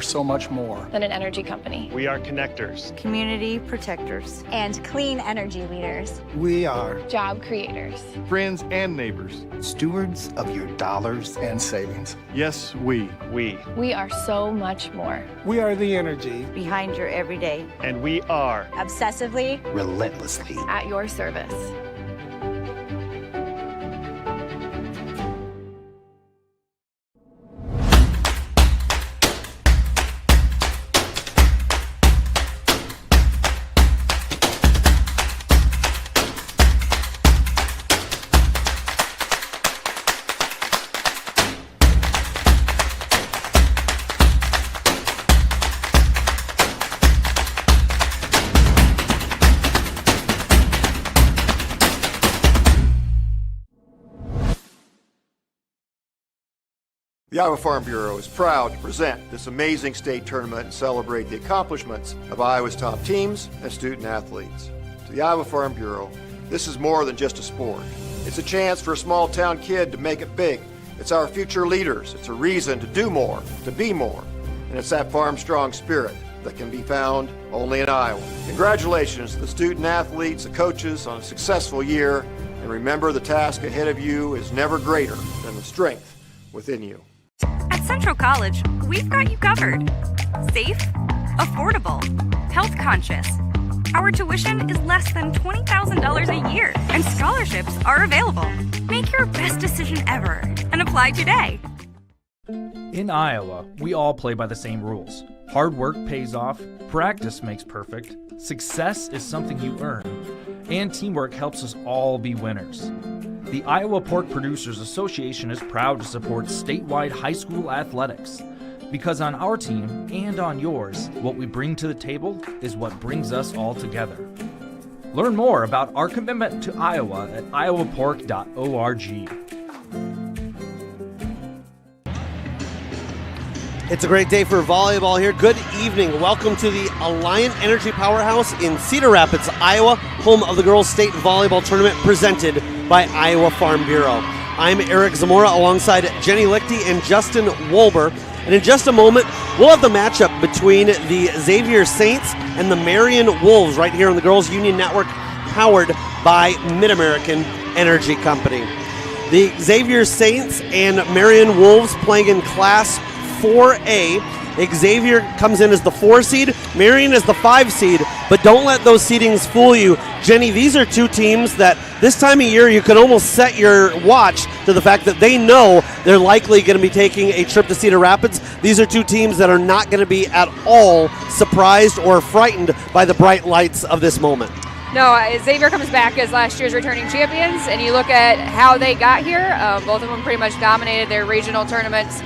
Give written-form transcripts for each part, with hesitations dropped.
so much more than an energy company. We are connectors, community protectors, and clean energy leaders. We are job creators, friends and neighbors, stewards of your dollars and savings. Yes, we are so much more. We are the energy behind your everyday. And we are obsessively, relentlessly at your service. The Iowa Farm Bureau is proud to present this amazing state tournament and celebrate the accomplishments of Iowa's top teams and student athletes. To the Iowa Farm Bureau, this is more than just a sport. It's a chance for a small town kid to make it big. It's our future leaders. It's a reason to do more, to be more. And it's that farm strong spirit that can be found only in Iowa. Congratulations to the student athletes, the coaches on a successful year. And remember, the task ahead of you is never greater than the strength within you. At Central College, we've got you covered. Safe, affordable, health conscious. Our tuition is less than $20,000 a year, and scholarships are available. Make your best decision ever and apply today. In Iowa, we all play by the same rules. Hard work pays off, practice makes perfect, success is something you earn, and teamwork helps us all be winners. The Iowa Pork Producers Association is proud to support statewide high school athletics. Because on our team and on yours, what we bring to the table is what brings us all together. Learn more about our commitment to Iowa at iowapork.org. It's a great day for volleyball here. Good evening. Welcome to the Alliant Energy Powerhouse in Cedar Rapids, Iowa, home of the Girls State Volleyball Tournament presented by Iowa Farm Bureau. I'm Eric Zamora alongside Jenny Lichty and Justin Wolber. And in just a moment, we'll have the matchup between the Xavier Saints and the Marion Wolves right here on the Girls Union Network, powered by Mid-American Energy Company. The Xavier Saints and Marion Wolves playing in Class 4A. Xavier comes in as the 4 seed, Marion is the 5 seed, but don't let those seedings fool you. Jenny, these are two teams that this time of year you can almost set your watch to the fact that they know they're likely going to be taking a trip to Cedar Rapids. These are two teams that are not going to be at all surprised or frightened by the bright lights of this moment. No, Xavier comes back as last year's returning champions, and you look at how they got here, both of them pretty much dominated their regional tournaments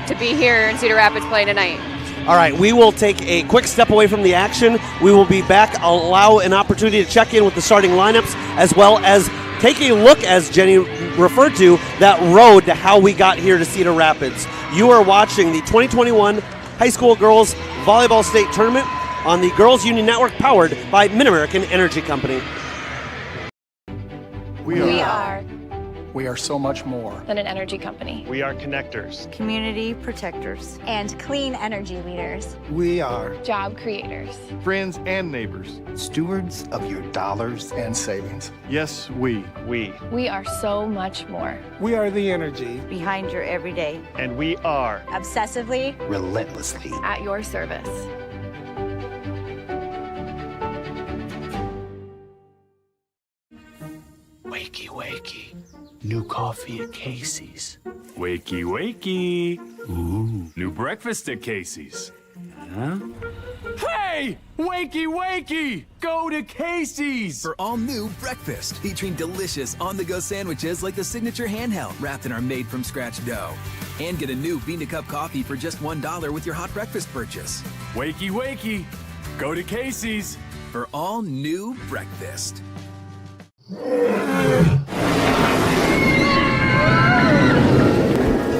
to be here in Cedar Rapids playing tonight. All right, we will take a quick step away from the action. We will be back. I'll allow an opportunity to check in with the starting lineups, as well as take a look, as Jenny referred to, that road to how we got here to Cedar Rapids. You are watching the 2021 High School Girls Volleyball State Tournament on the Girls Union Network, powered by Mid-American Energy Company. We are so much more than an energy company. We are connectors, community protectors, and clean energy leaders. We are job creators, friends and neighbors, stewards of your dollars and savings. Yes, we are so much more. We are the energy behind your everyday. And we are obsessively, relentlessly at your service. Wakey, wakey. New coffee at Casey's. Wakey, wakey. Ooh, new breakfast at Casey's. Huh? Hey! Wakey, wakey! Go to Casey's! For all new breakfast, featuring delicious on-the-go sandwiches like the signature handheld wrapped in our made-from-scratch dough. And get a new bean-to-cup coffee for just $1 with your hot breakfast purchase. Wakey, wakey! Go to Casey's! For all new breakfast.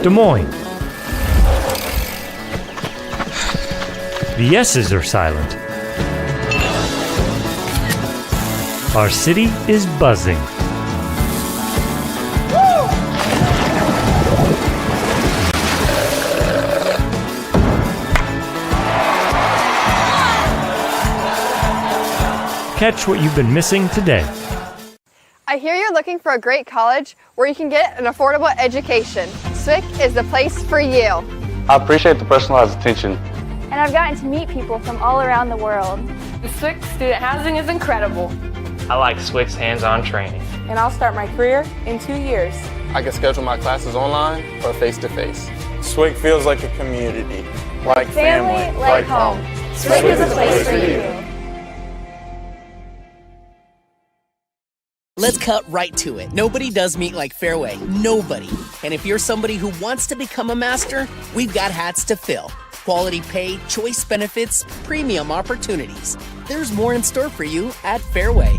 Des Moines. The S's are silent. Our city is buzzing. catch what you've been missing today. I hear you're looking for a great college where you can get an affordable education. SWIC is the place for you. I appreciate the personalized attention. And I've gotten to meet people from all around the world. The SWIC student housing is incredible. I like SWIC's hands-on training. And I'll start my career in 2 years. I can schedule my classes online or face-to-face. SWIC feels like a community, like family, like home. SWIC is a place for you. Let's cut right to it. Nobody does meet like Fairway. Nobody. And if you're somebody who wants to become a master, we've got hats to fill. Quality pay, choice benefits, premium opportunities. There's more in store for you at Fairway.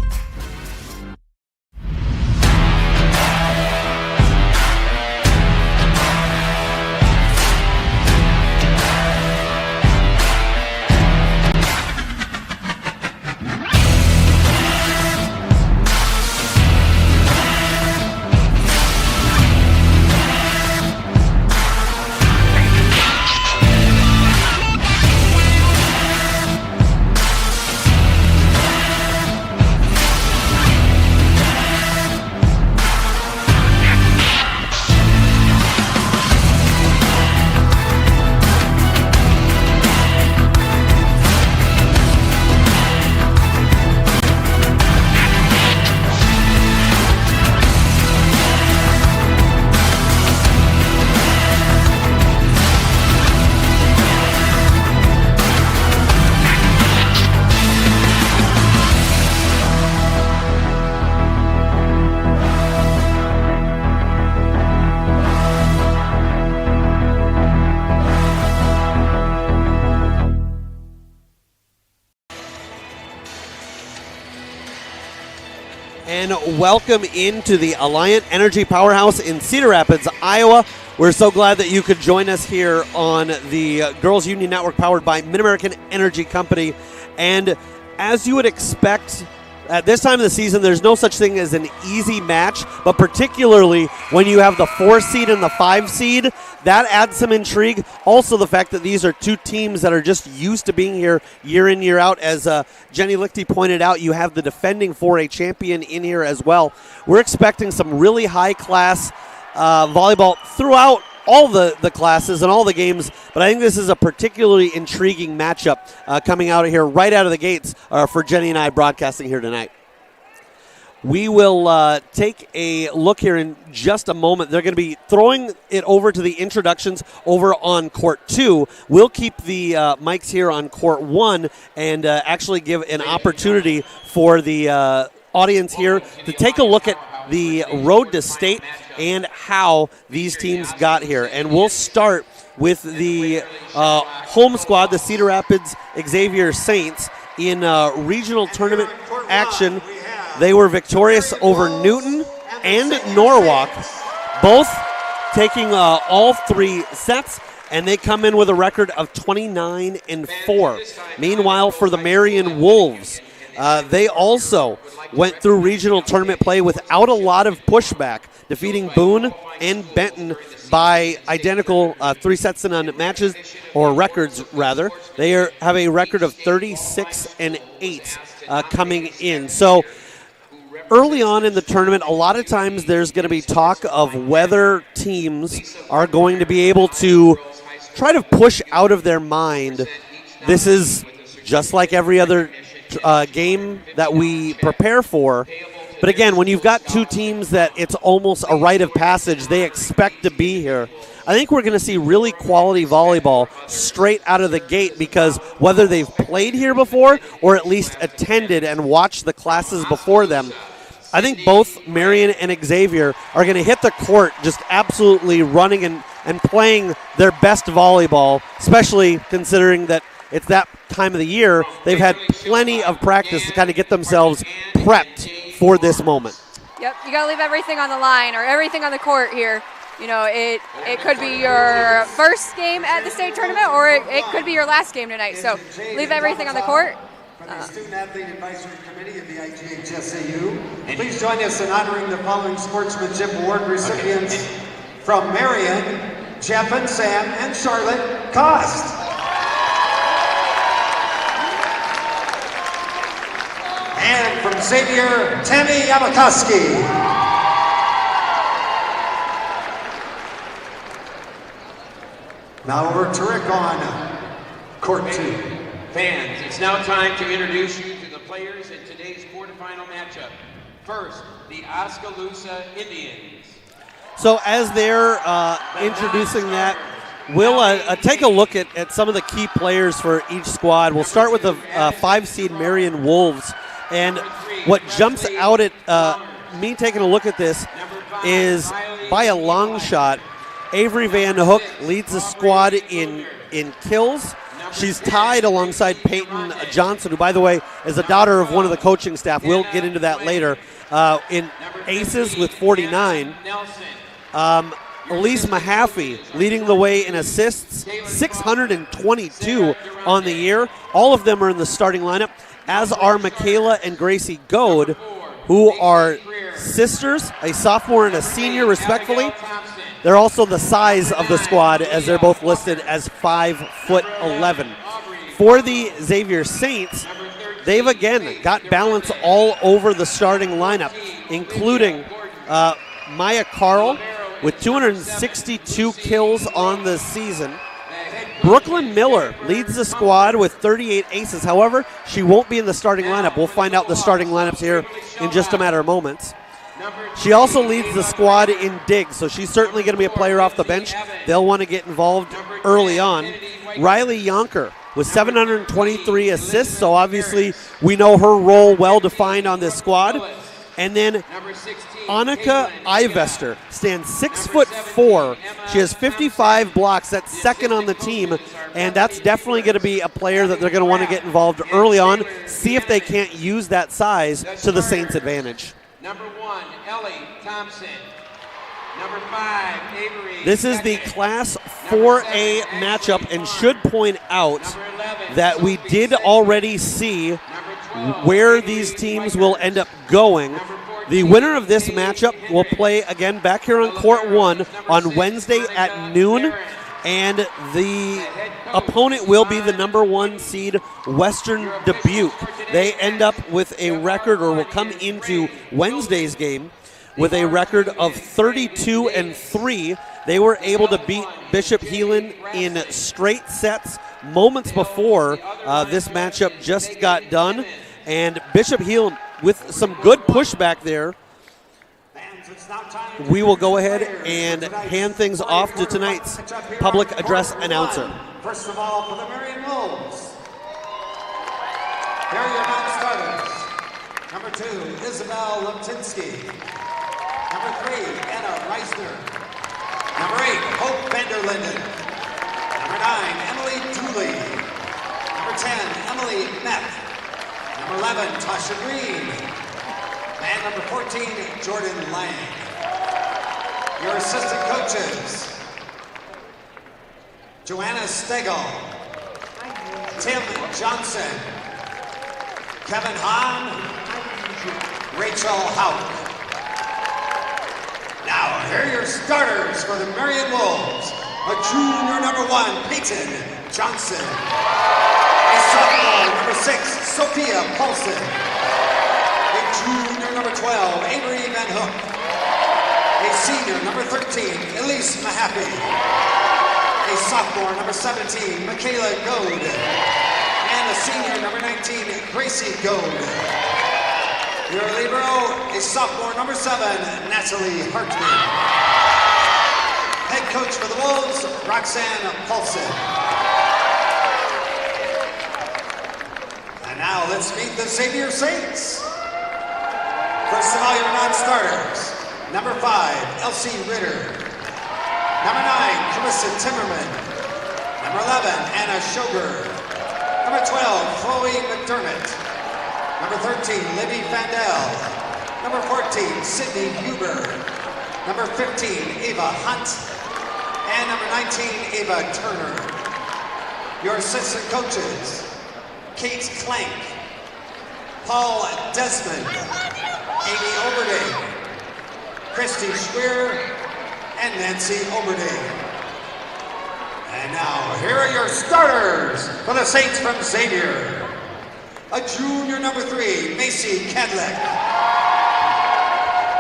And welcome into the Alliant Energy Powerhouse in Cedar Rapids, Iowa. We're so glad that you could join us here on the Girls Union Network powered by Mid-American Energy Company. And as you would expect, at this time of the season, there's no such thing as an easy match, but particularly when you have the 4 seed and the 5 seed, that adds some intrigue. Also, the fact that these are two teams that are just used to being here year in, year out. As Jenny Lichty pointed out, you have the defending 4A champion in here as well. We're expecting some really high-class volleyball throughout all the classes and all the games, but I think this is a particularly intriguing matchup coming out of here right out of the gates for Jenny and I broadcasting here tonight. We will take a look here in just a moment. They're going to be throwing it over to the introductions over on Court 2. We'll keep the mics here on Court 1 and actually give an opportunity for the audience here to take a look at the road to state and how these teams got here. And we'll start with the home squad, the Cedar Rapids Xavier Saints, in regional tournament action. They were victorious over Newton and Norwalk, both taking all 3 sets, and they come in with a record of 29-4. Meanwhile, for the Marion Wolves, they also went through regional tournament play without a lot of pushback, defeating Boone and Benton by identical 3 sets and none matches, or records rather. They have a record of 36-8 coming in. So early on in the tournament, a lot of times there's going to be talk of whether teams are going to be able to try to push out of their mind. This is just like every other game that we prepare for. But again, when you've got two teams that it's almost a rite of passage, they expect to be here. I think we're going to see really quality volleyball straight out of the gate, because whether they've played here before or at least attended and watched the classes before them, I think both Marion and Xavier are going to hit the court just absolutely running and playing their best volleyball, especially considering that it's that time of the year. They've had plenty of practice to kind of get themselves prepped for this moment. Yep, you got to leave everything on the line or everything on the court here. You know, it could be your first game at the state tournament, or it could be your last game tonight. So leave everything on the court. From the Student Athlete Advisory Committee of the IGHSAU, please join us in honoring the following Sportsmanship Award recipients from Marion: Jeff, Sam, and Charlotte Cost. And from Xavier, Tammy Yamakowski. Now over to Rick on court 2. Fans, it's now time to introduce you to the players in today's quarterfinal matchup. First, the Oskaloosa Indians. So as they're introducing that, we'll take a look at some of the key players for each squad. We'll start with the 5-seed Marion Wolves. And what jumps out at me taking a look at this is, by a long shot, Avery Van Hook leads the squad in kills. She's tied alongside Peyton Johnson, who, by the way, is a daughter of one of the coaching staff. We'll get into that later. In aces with 49. Elise Mahaffey leading the way in assists, 622 on the year. All of them are in the starting lineup, as are Michaela and Gracie Goad, who are sisters, a sophomore and a senior, respectfully. They're also the size of the squad, as they're both listed as 5'11". For the Xavier Saints, they've again got balance all over the starting lineup, including Maya Carl with 262 kills on the season. Brooklyn Miller leads the squad with 38 aces. However, she won't be in the starting lineup. We'll find out the starting lineups here in just a matter of moments. She also leads the squad in digs, so she's certainly going to be a player off the bench. They'll want to get involved early on. Riley Yonker with 723 assists, so obviously we know her role well defined on this squad. And then Annika Ivester stands 6'4". She has 55 blocks. That's second on the team, and that's definitely going to be a player that they're going to want to get involved early on, see if they can't use that size to the Saints' advantage. Number 1, Ellie Thompson. Number 5, Avery. This is the Class 4A matchup, and should point out that we did already see where these teams will end up going. The winner of this matchup will play again back here on Court 1 on Wednesday at noon, and the opponent will be the number 1 seed Western Dubuque. They end up with a record, or will come into Wednesday's game with a record of 32-3. They were able to beat Bishop Heelan in straight sets moments before this matchup just got done. And Bishop Heelan with some good pushback there. We will go ahead and hand things off to tonight's public address announcer. First of all, for the Marion Wolves, here are your non-starters. Number 2, Isabel Luptinsky. Number 3, Anna Reisner. Number 8, Hope Vanderlinden. Number 9, Emily Dooley. Number 10, Emily Neff. Number 11, Tasha Green. And number 14, Jordan Lang. Your assistant coaches, Joanna Stegall, Tim Johnson, Kevin Hahn, Rachel Hauk. Now, here are your starters for the Marion Wolves. A junior number 1, Peyton Johnson. A sophomore number 6, Sophia Paulson. A junior number 12, Avery Van Hook. A senior number 13, Elise Mahaffey. A sophomore number 17, Michaela Goad. And a senior number 19, Gracie Goad. Your libero, a sophomore number 7, Natalie Hartman. Head coach for the Wolves, Roxanne Paulson. And now let's meet the Xavier Saints. First of all, your non-starters. Number 5, Elsie Ritter. Number 9, Carissa Timmerman. Number 11, Anna Schoger. Number 12, Chloe McDermott. Number 13, Libby Fandel. Number 14, Sydney Huber. Number 15, Ava Hunt. And number 19, Ava Turner. Your assistant coaches, Kate Clank, Paul Desmond, Amy Oberding, Christy Schweer, and Nancy Oberding. And now, here are your starters for the Saints from Xavier. A junior, number 3, Macy Cadlick.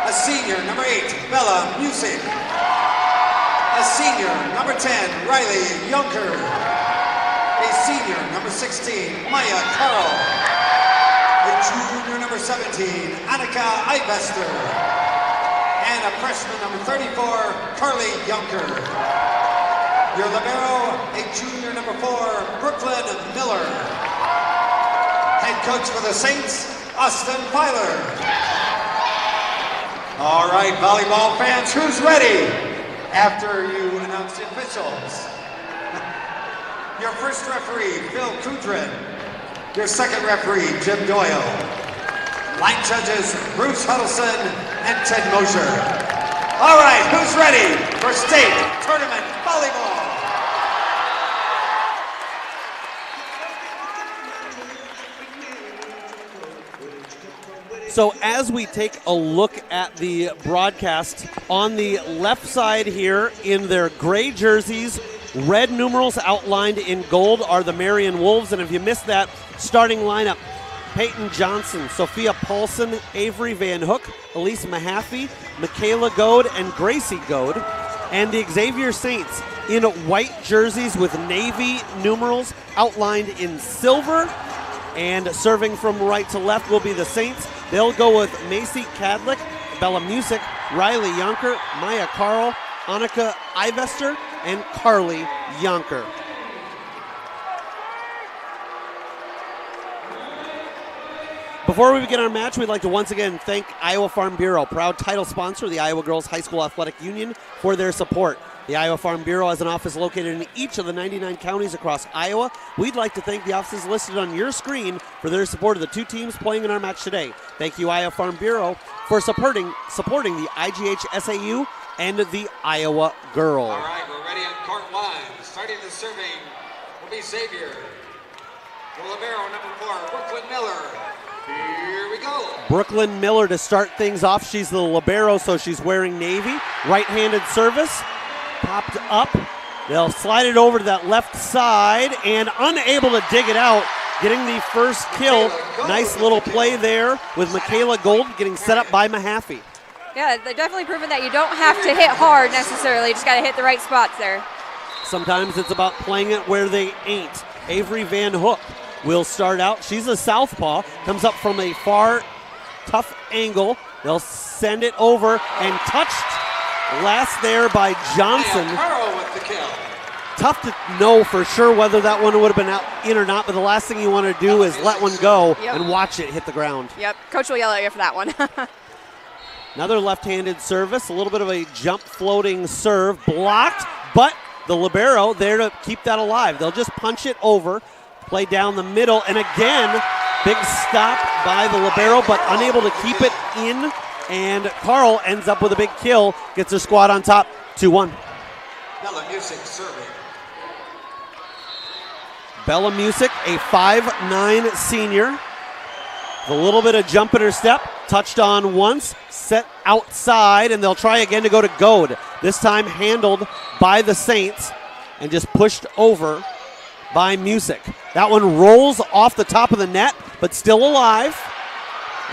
A senior, number 8, Bella Music. A senior, number 10, Riley Yunker. A senior, number 16, Maya Carl. A junior, number 17, Annika Ivester. And a freshman, number 34, Carly Yunker. Your libero, a junior, number 4, Brooklyn Miller. Head coach for the Saints, Austin Filer. All right, volleyball fans, who's ready? After you announce the officials. Your first referee, Phil Kudrin. Your second referee, Jim Doyle. Line judges, Bruce Huddleston and Ted Mosher. All right, who's ready for state tournament volleyball? So as we take a look at the broadcast, on the left side here in their gray jerseys, red numerals outlined in gold are the Marion Wolves. And if you missed that starting lineup, Peyton Johnson, Sophia Paulson, Avery Van Hook, Elise Mahaffey, Michaela Goad, and Gracie Goad. And the Xavier Saints in white jerseys with navy numerals outlined in silver. And serving from right to left will be the Saints. They'll go with Macy Cadlick, Bella Music, Riley Yonker, Maya Carl, Annika Ivester, and Carly Yonker. Before we begin our match, we'd like to once again thank Iowa Farm Bureau, proud title sponsor of the Iowa Girls High School Athletic Union, for their support. The Iowa Farm Bureau has an office located in each of the 99 counties across Iowa. We'd like to thank the offices listed on your screen for their support of the two teams playing in our match today. Thank you, Iowa Farm Bureau, for supporting the IGHSAU and the Iowa Girls. All right, we're ready on court 1. Starting the serving will be Xavier. The libero, number 4, Brooklyn Miller. Here we go. Brooklyn Miller to start things off. She's the libero, so she's wearing navy. Right-handed service. Popped up. They'll slide it over to that left side and unable to dig it out. Getting the first kill. Nice little play there with Michaela Gold getting set up by Mahaffey. Yeah, they're definitely proving that you don't have to hit hard necessarily. You just got to hit the right spots there. Sometimes it's about playing it where they ain't. Avery Van Hook will start out. She's a southpaw. Comes up from a far, tough angle. They'll send it over and touched last there by Johnson. With the kill. Tough to know for sure whether that one would have been out in or not, but the last thing you want to do is let one go and watch it hit the ground. Yep, coach will yell at you for that one. Another left-handed service, a little bit of a jump floating serve, blocked, but the libero there to keep that alive. They'll just punch it over, play down the middle, and again, big stop by the libero, but unable to keep it in. And Carl ends up with a big kill, gets her squad on top, 2-1. Bella Music serving. Bella Music, a 5'9" senior. With a little bit of jump in her step, touched on once, set outside, and they'll try again to go to Goad. This time handled by the Saints and just pushed over by Music. That one rolls off the top of the net, but still alive.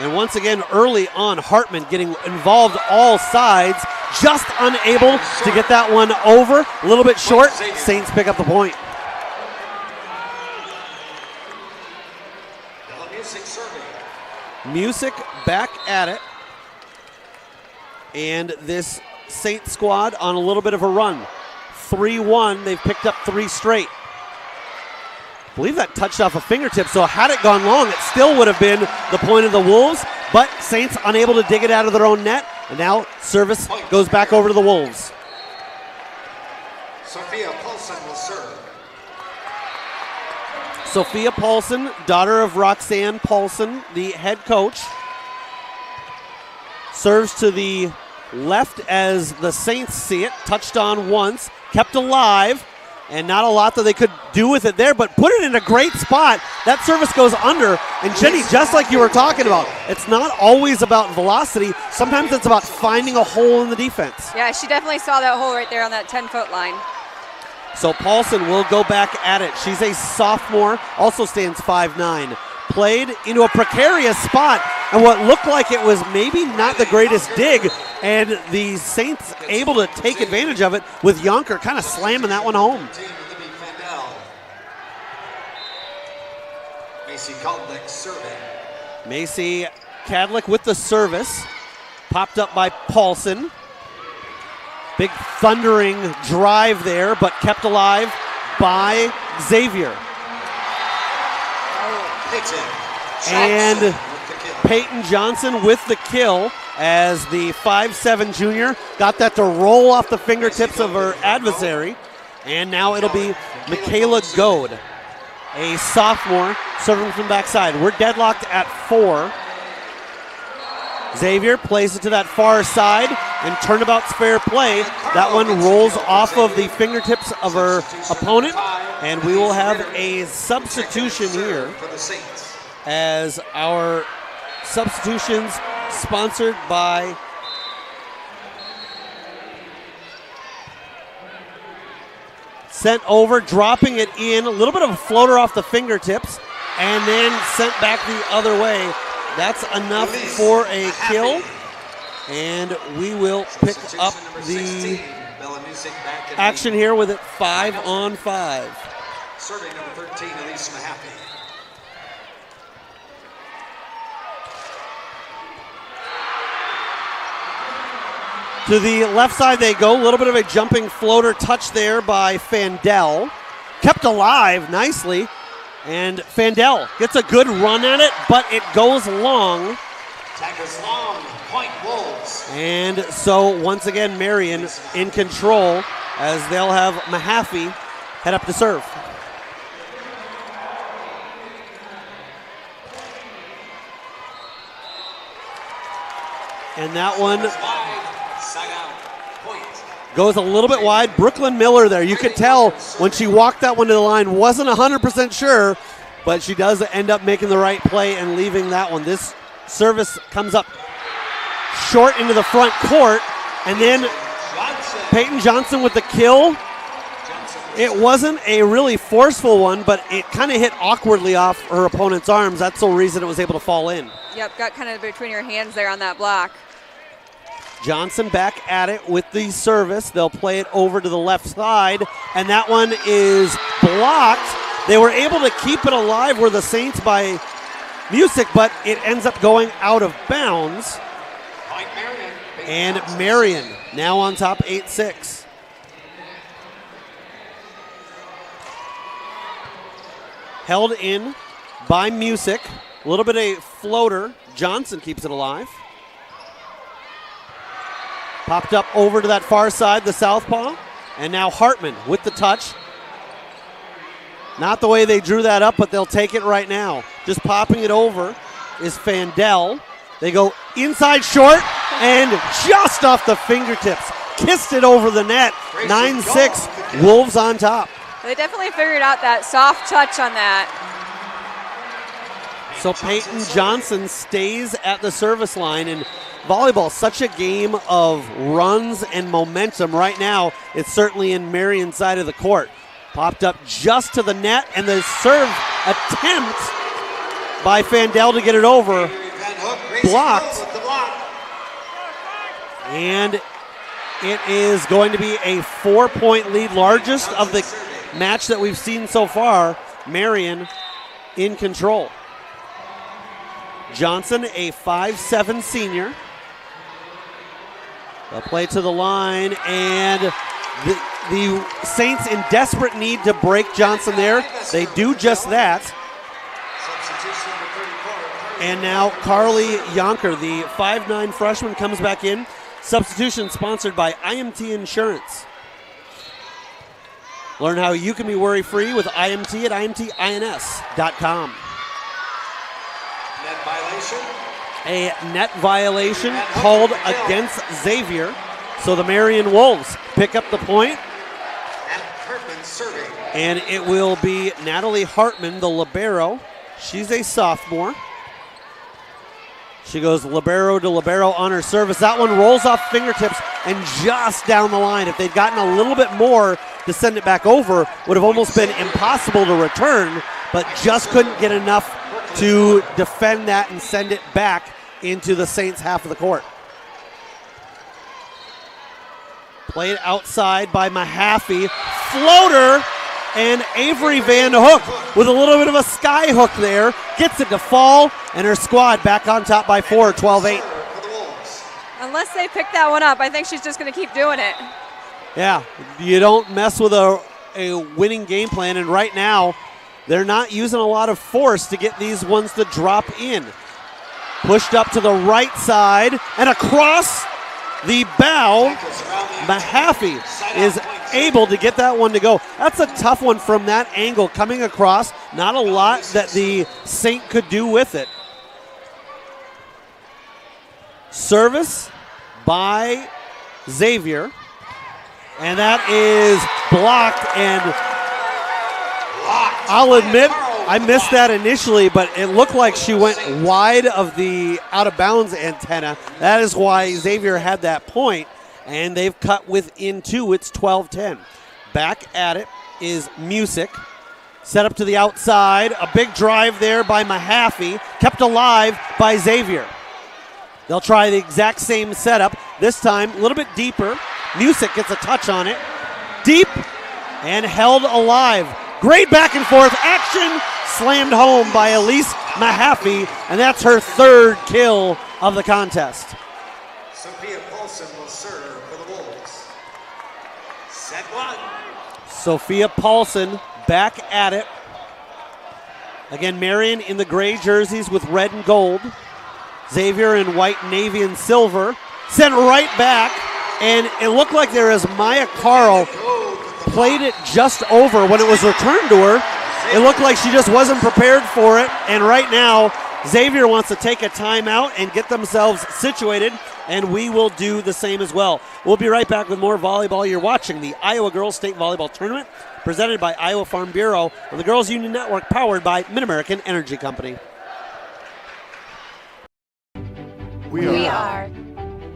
And once again, early on, Hartman getting involved all sides, just unable to get that one over. A little bit short. Saints pick up the point. Music serving. Music back at it. And this Saints squad on a little bit of a run. 3-1, they've picked up 3 straight. I believe that touched off a fingertip, so had it gone long, it still would have been the point of the Wolves, but Saints unable to dig it out of their own net, and now service goes back over to the Wolves. Sophia Paulson will serve. Sophia Paulson, daughter of Roxanne Paulson, the head coach, serves to the left as the Saints see it, touched on once, kept alive, and not a lot that they could do with it there, but put it in a great spot. That service goes under, and Jenny, just like you were talking about, it's not always about velocity. Sometimes it's about finding a hole in the defense. Yeah, she definitely saw that hole right there on that 10-foot line. So Paulson will go back at it. She's a sophomore, also stands 5'9". played into a precarious spot, and what looked like it was maybe not the greatest dig, and the Saints able to take advantage of it with Yonker kind of slamming that one home. Macy Kadlik serving. Macy Kadlik with the service. Popped up by Paulson. Big thundering drive there, but kept alive by Xavier. And Peyton Johnson with the kill as the 5'7" junior got that to roll off the fingertips of her adversary. And now it'll be Michaela Goad, a sophomore, serving from backside. We're deadlocked at 4. Xavier plays it to that far side, and turnabout's fair play. That one rolls off of the fingertips of her opponent, and we will have a substitution here as our substitutions sponsored by sent over, dropping it in, a little bit of a floater off the fingertips, and then sent back the other way. That's enough for a kill, and we will pick up the action here with it 5-on-5. Serving number 13, Elise Mahaffey. To the left side they go. A little bit of a jumping floater touch there by Fandel. Kept alive nicely. And Fandel gets a good run at it, but it goes long. Tackles long, point Wolves. And so once again, Marion in control as they'll have Mahaffey head up to serve. And that one goes a little bit wide. Brooklyn Miller there. You could tell when she walked that one to the line, wasn't 100% sure, but she does end up making the right play and leaving that one. This service comes up short into the front court, and then Peyton Johnson with the kill. It wasn't a really forceful one, but it kind of hit awkwardly off her opponent's arms. That's the reason it was able to fall in. Yep, got kind of between her hands there on that block. Johnson back at it with the service. They'll play it over to the left side, and that one is blocked. They were able to keep it alive where the Saints by Music, but it ends up going out of bounds. And Marion now on top 8-6. Held in by Music. A little bit of a floater. Johnson keeps it alive. Popped up over to that far side, the southpaw. And now Hartman with the touch. Not the way they drew that up, but they'll take it right now. Just popping it over is Fandel. They go inside short and just off the fingertips. Kissed it over the net. 9-6, Wolves on top. They definitely figured out that soft touch on that. So Peyton Johnson stays at the service line, and volleyball, such a game of runs and momentum. Right now, it's certainly in Marion's side of the court. Popped up just to the net, and the serve attempt by Fandel to get it over. Blocked. And it is going to be a 4-point lead, largest of the match that we've seen so far. Marion in control. Johnson, a 5'7" senior. They'll play to the line, and the Saints in desperate need to break Johnson there. They do just that. And now Carly Yonker, the 5'9" freshman, comes back in. Substitution sponsored by IMT Insurance. Learn how you can be worry-free with IMT at imtins.com. Net violation. A net violation called against Xavier. So the Marion Wolves pick up the point. And it will be Natalie Hartman, the libero. She's a sophomore. She goes libero to libero on her service. That one rolls off fingertips and just down the line. If they'd gotten a little bit more to send it back over, would have almost been impossible to return, but just couldn't get enough to defend that and send it back into the Saints half of the court. Played outside by Mahaffey. Floater, and Avery Van Hook with a little bit of a sky hook there. Gets it to fall, and her squad back on top by 4, 12-8. Unless they pick that one up, I think she's just going to keep doing it. Yeah, you don't mess with a winning game plan, and right now they're not using a lot of force to get these ones to drop in. Pushed up to the right side and across the bow. Mahaffey is able to get that one to go. That's a tough one from that angle coming across. Not a lot that the Saint could do with it. Service by Xavier. And that is blocked, and I'll admit I missed that initially, but it looked like she went wide of the out-of-bounds antenna. That is why Xavier had that point, and they've cut within 2. It's 12-10. Back at it is Music. Set up to the outside. A big drive there by Mahaffey. Kept alive by Xavier. They'll try the exact same setup. This time, a little bit deeper. Music gets a touch on it. Deep and held alive. Great back and forth action. Slammed home by Elise Mahaffey, and that's her 3rd kill of the contest. Sophia Paulson will serve for the Wolves. Set 1. Sophia Paulson back at it. Again, Marion in the gray jerseys with red and gold. Xavier in white, navy, and silver. Sent right back, and it looked like there as Maya Carl played it just over when it was returned to her. It looked like she just wasn't prepared for it, and right now Xavier wants to take a timeout and get themselves situated, and we will do the same as well. We'll be right back with more volleyball. You're watching the Iowa Girls State Volleyball Tournament presented by Iowa Farm Bureau on the Girls Union Network, powered by Mid-American Energy Company.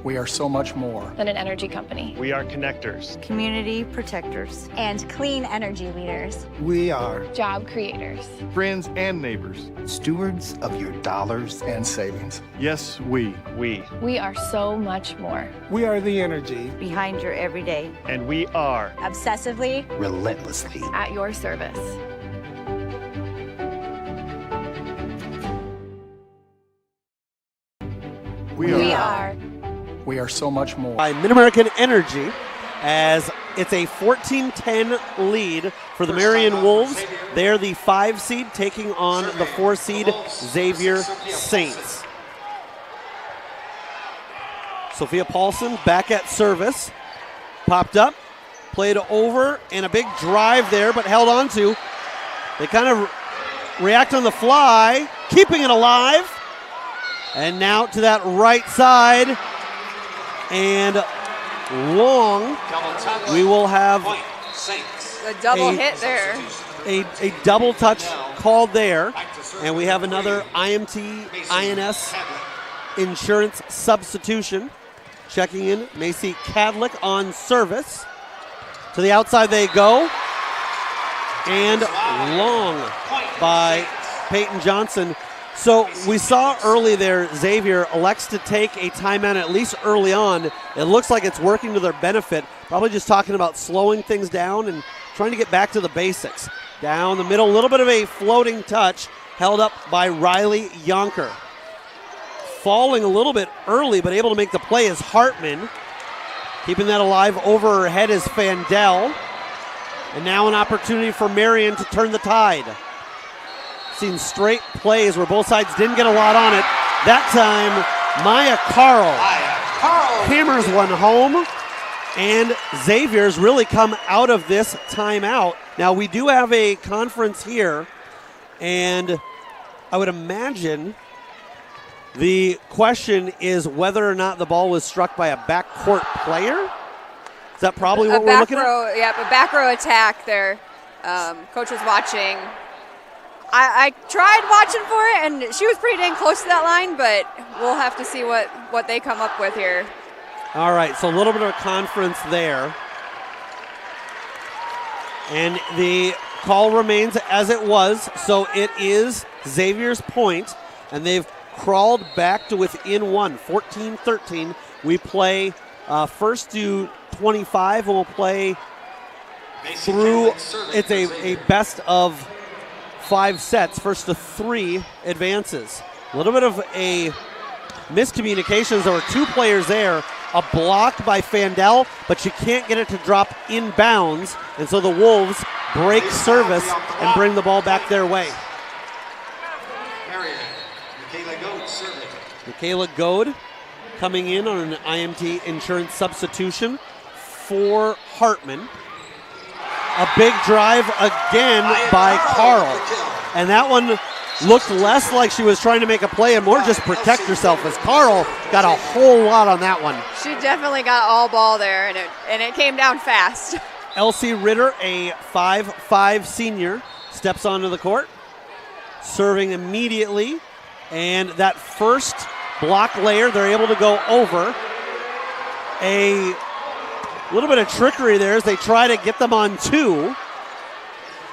We are so much more than an energy company. We are connectors, Community protectors. And clean energy leaders. We are Job creators. Friends and neighbors. stewards of your dollars and savings. Yes, we. We are so much more. We are the energy Behind your everyday. And we are Obsessively. Relentlessly. At your service. We are so much more. By Mid-American Energy, as it's a 14-10 lead for the Marion Wolves. They're the 5 seed taking on the 4 seed Xavier Saints. Sophia Paulson back at service. Popped up, played over, and a big drive there, but held on to. They kind of react on the fly, keeping it alive. And now to that right side. And long, we will have A double hit there. A double touch called there. And we have another IMT-INS insurance substitution. Checking in, Macy Cadlick on service. To the outside they go. And long by Peyton Johnson. So we saw early there, Xavier elects to take a timeout at least early on. It looks like it's working to their benefit. Probably just talking about slowing things down and trying to get back to the basics. Down the middle, a little bit of a floating touch held up by Riley Yonker. Falling a little bit early, but able to make the play is Hartman. Keeping that alive over her head is Fandel. And now an opportunity for Marion to turn the tide. Seen straight plays where both sides didn't get a lot on it. That time, Maya Carl hammers one home, and Xavier's really come out of this timeout. Now, we do have a conference here, and I would imagine the question is whether or not the ball was struck by a backcourt player. Is that probably what we're looking at? Yeah, a back row attack there. Coach was watching. I tried watching for it, and she was pretty dang close to that line, but we'll have to see what they come up with here. All right, so a little bit of a conference there. And the call remains as it was, so it is Xavier's point, and they've crawled back to within one, 14-13. We play first to 25, and we'll play through, it's a best of 5 sets. First to 3 advances. A little bit of a miscommunications. There were 2 players there. A block by Fandel, but she can't get it to drop inbounds, and so the Wolves break service and bring the ball back their way. Marion, Michaela Goad serving. Michaela Goad coming in on an IMT insurance substitution for Hartman. A big drive again by Carl, and that one looked less like she was trying to make a play and more just protect herself, as Carl got a whole lot on that one. She definitely got all ball there, and it came down fast. Elsie Ritter, a 5'5" senior, steps onto the court, serving immediately, and that first block layer, they're able to go over. A little bit of trickery there as they try to get them on 2.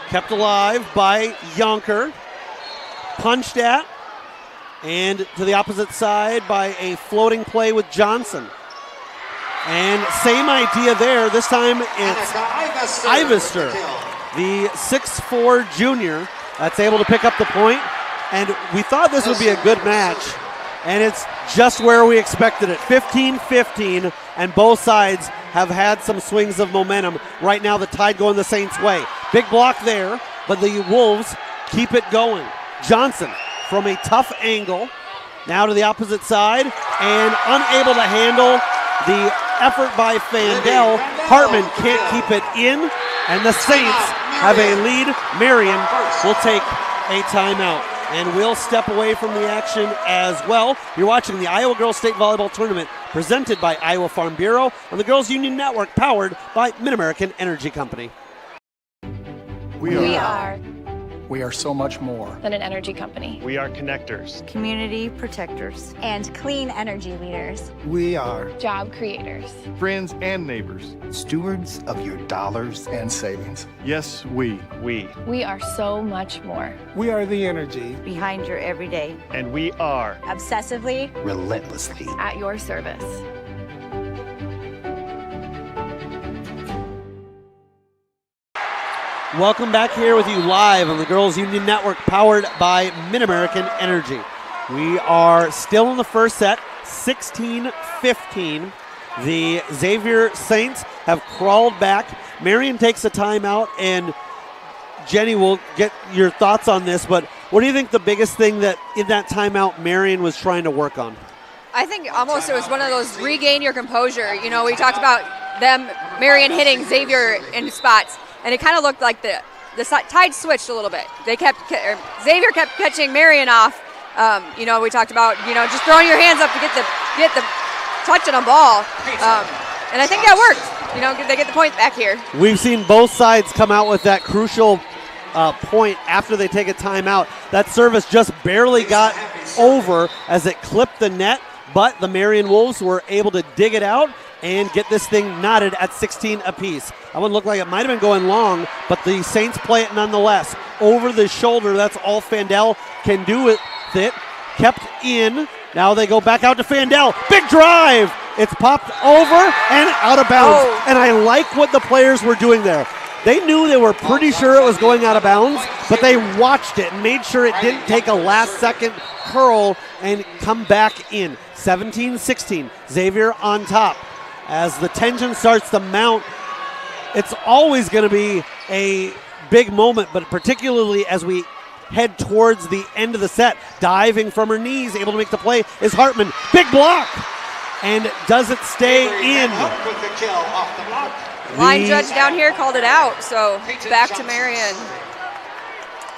Kept alive by Yonker. Punched at, and to the opposite side by a floating play with Johnson. And same idea there. This time it's Ivester, the 6'4" junior, that's able to pick up the point. And we thought this would be a good match, and it's just where we expected it. 15-15, and both sides have had some swings of momentum. Right now the tide going the Saints' way. Big block there, but the Wolves keep it going. Johnson from a tough angle, now to the opposite side, and unable to handle the effort by Fandel. Hartman can't keep it in, and the Saints have a lead. Marion will take a timeout, and we'll step away from the action as well. You're watching the Iowa Girls State Volleyball Tournament presented by Iowa Farm Bureau on the Girls Union Network, powered by Mid-American Energy Company. We are so much more than an energy company. We are connectors, community protectors, and clean energy leaders. We are job creators, friends and neighbors, stewards of your dollars and savings. Yes, we are so much more. We are the energy behind your everyday, and we are obsessively, relentlessly at your service. Welcome back here with you live on the Girls Union Network, powered by Mid-American Energy. We are still in the first set, 16-15. The Xavier Saints have crawled back. Marion takes a timeout, and Jenny will get your thoughts on this, but what do you think the biggest thing that in that timeout Marion was trying to work on? I think almost it was one of those regain your composure. You know, we talked about Marion hitting Xavier in spots, and it kind of looked like the tide switched a little bit. Xavier kept catching Marion off. We talked about just throwing your hands up to get the touch on a ball, and I think that worked. They get the point back here. We've seen both sides come out with that crucial point after they take a timeout. That service just barely got over as it clipped the net, but the Marion Wolves were able to dig it out and get this thing knotted at 16 apiece. That one looked like it might have been going long, but the Saints play it nonetheless. Over the shoulder, that's all Fandel can do with it. Kept in. Now they go back out to Fandel. Big drive! It's popped over and out of bounds. Oh. And I like what the players were doing there. They knew they were pretty sure it was going out of bounds, but they watched it and made sure it didn't take a last-second curl and come back in. 17-16, Xavier on top. As the tension starts to mount, it's always going to be a big moment, but particularly as we head towards the end of the set. Diving from her knees, able to make the play is Hartman. Big block! And does it stay in? Line judge down here called it out, so back to Marion.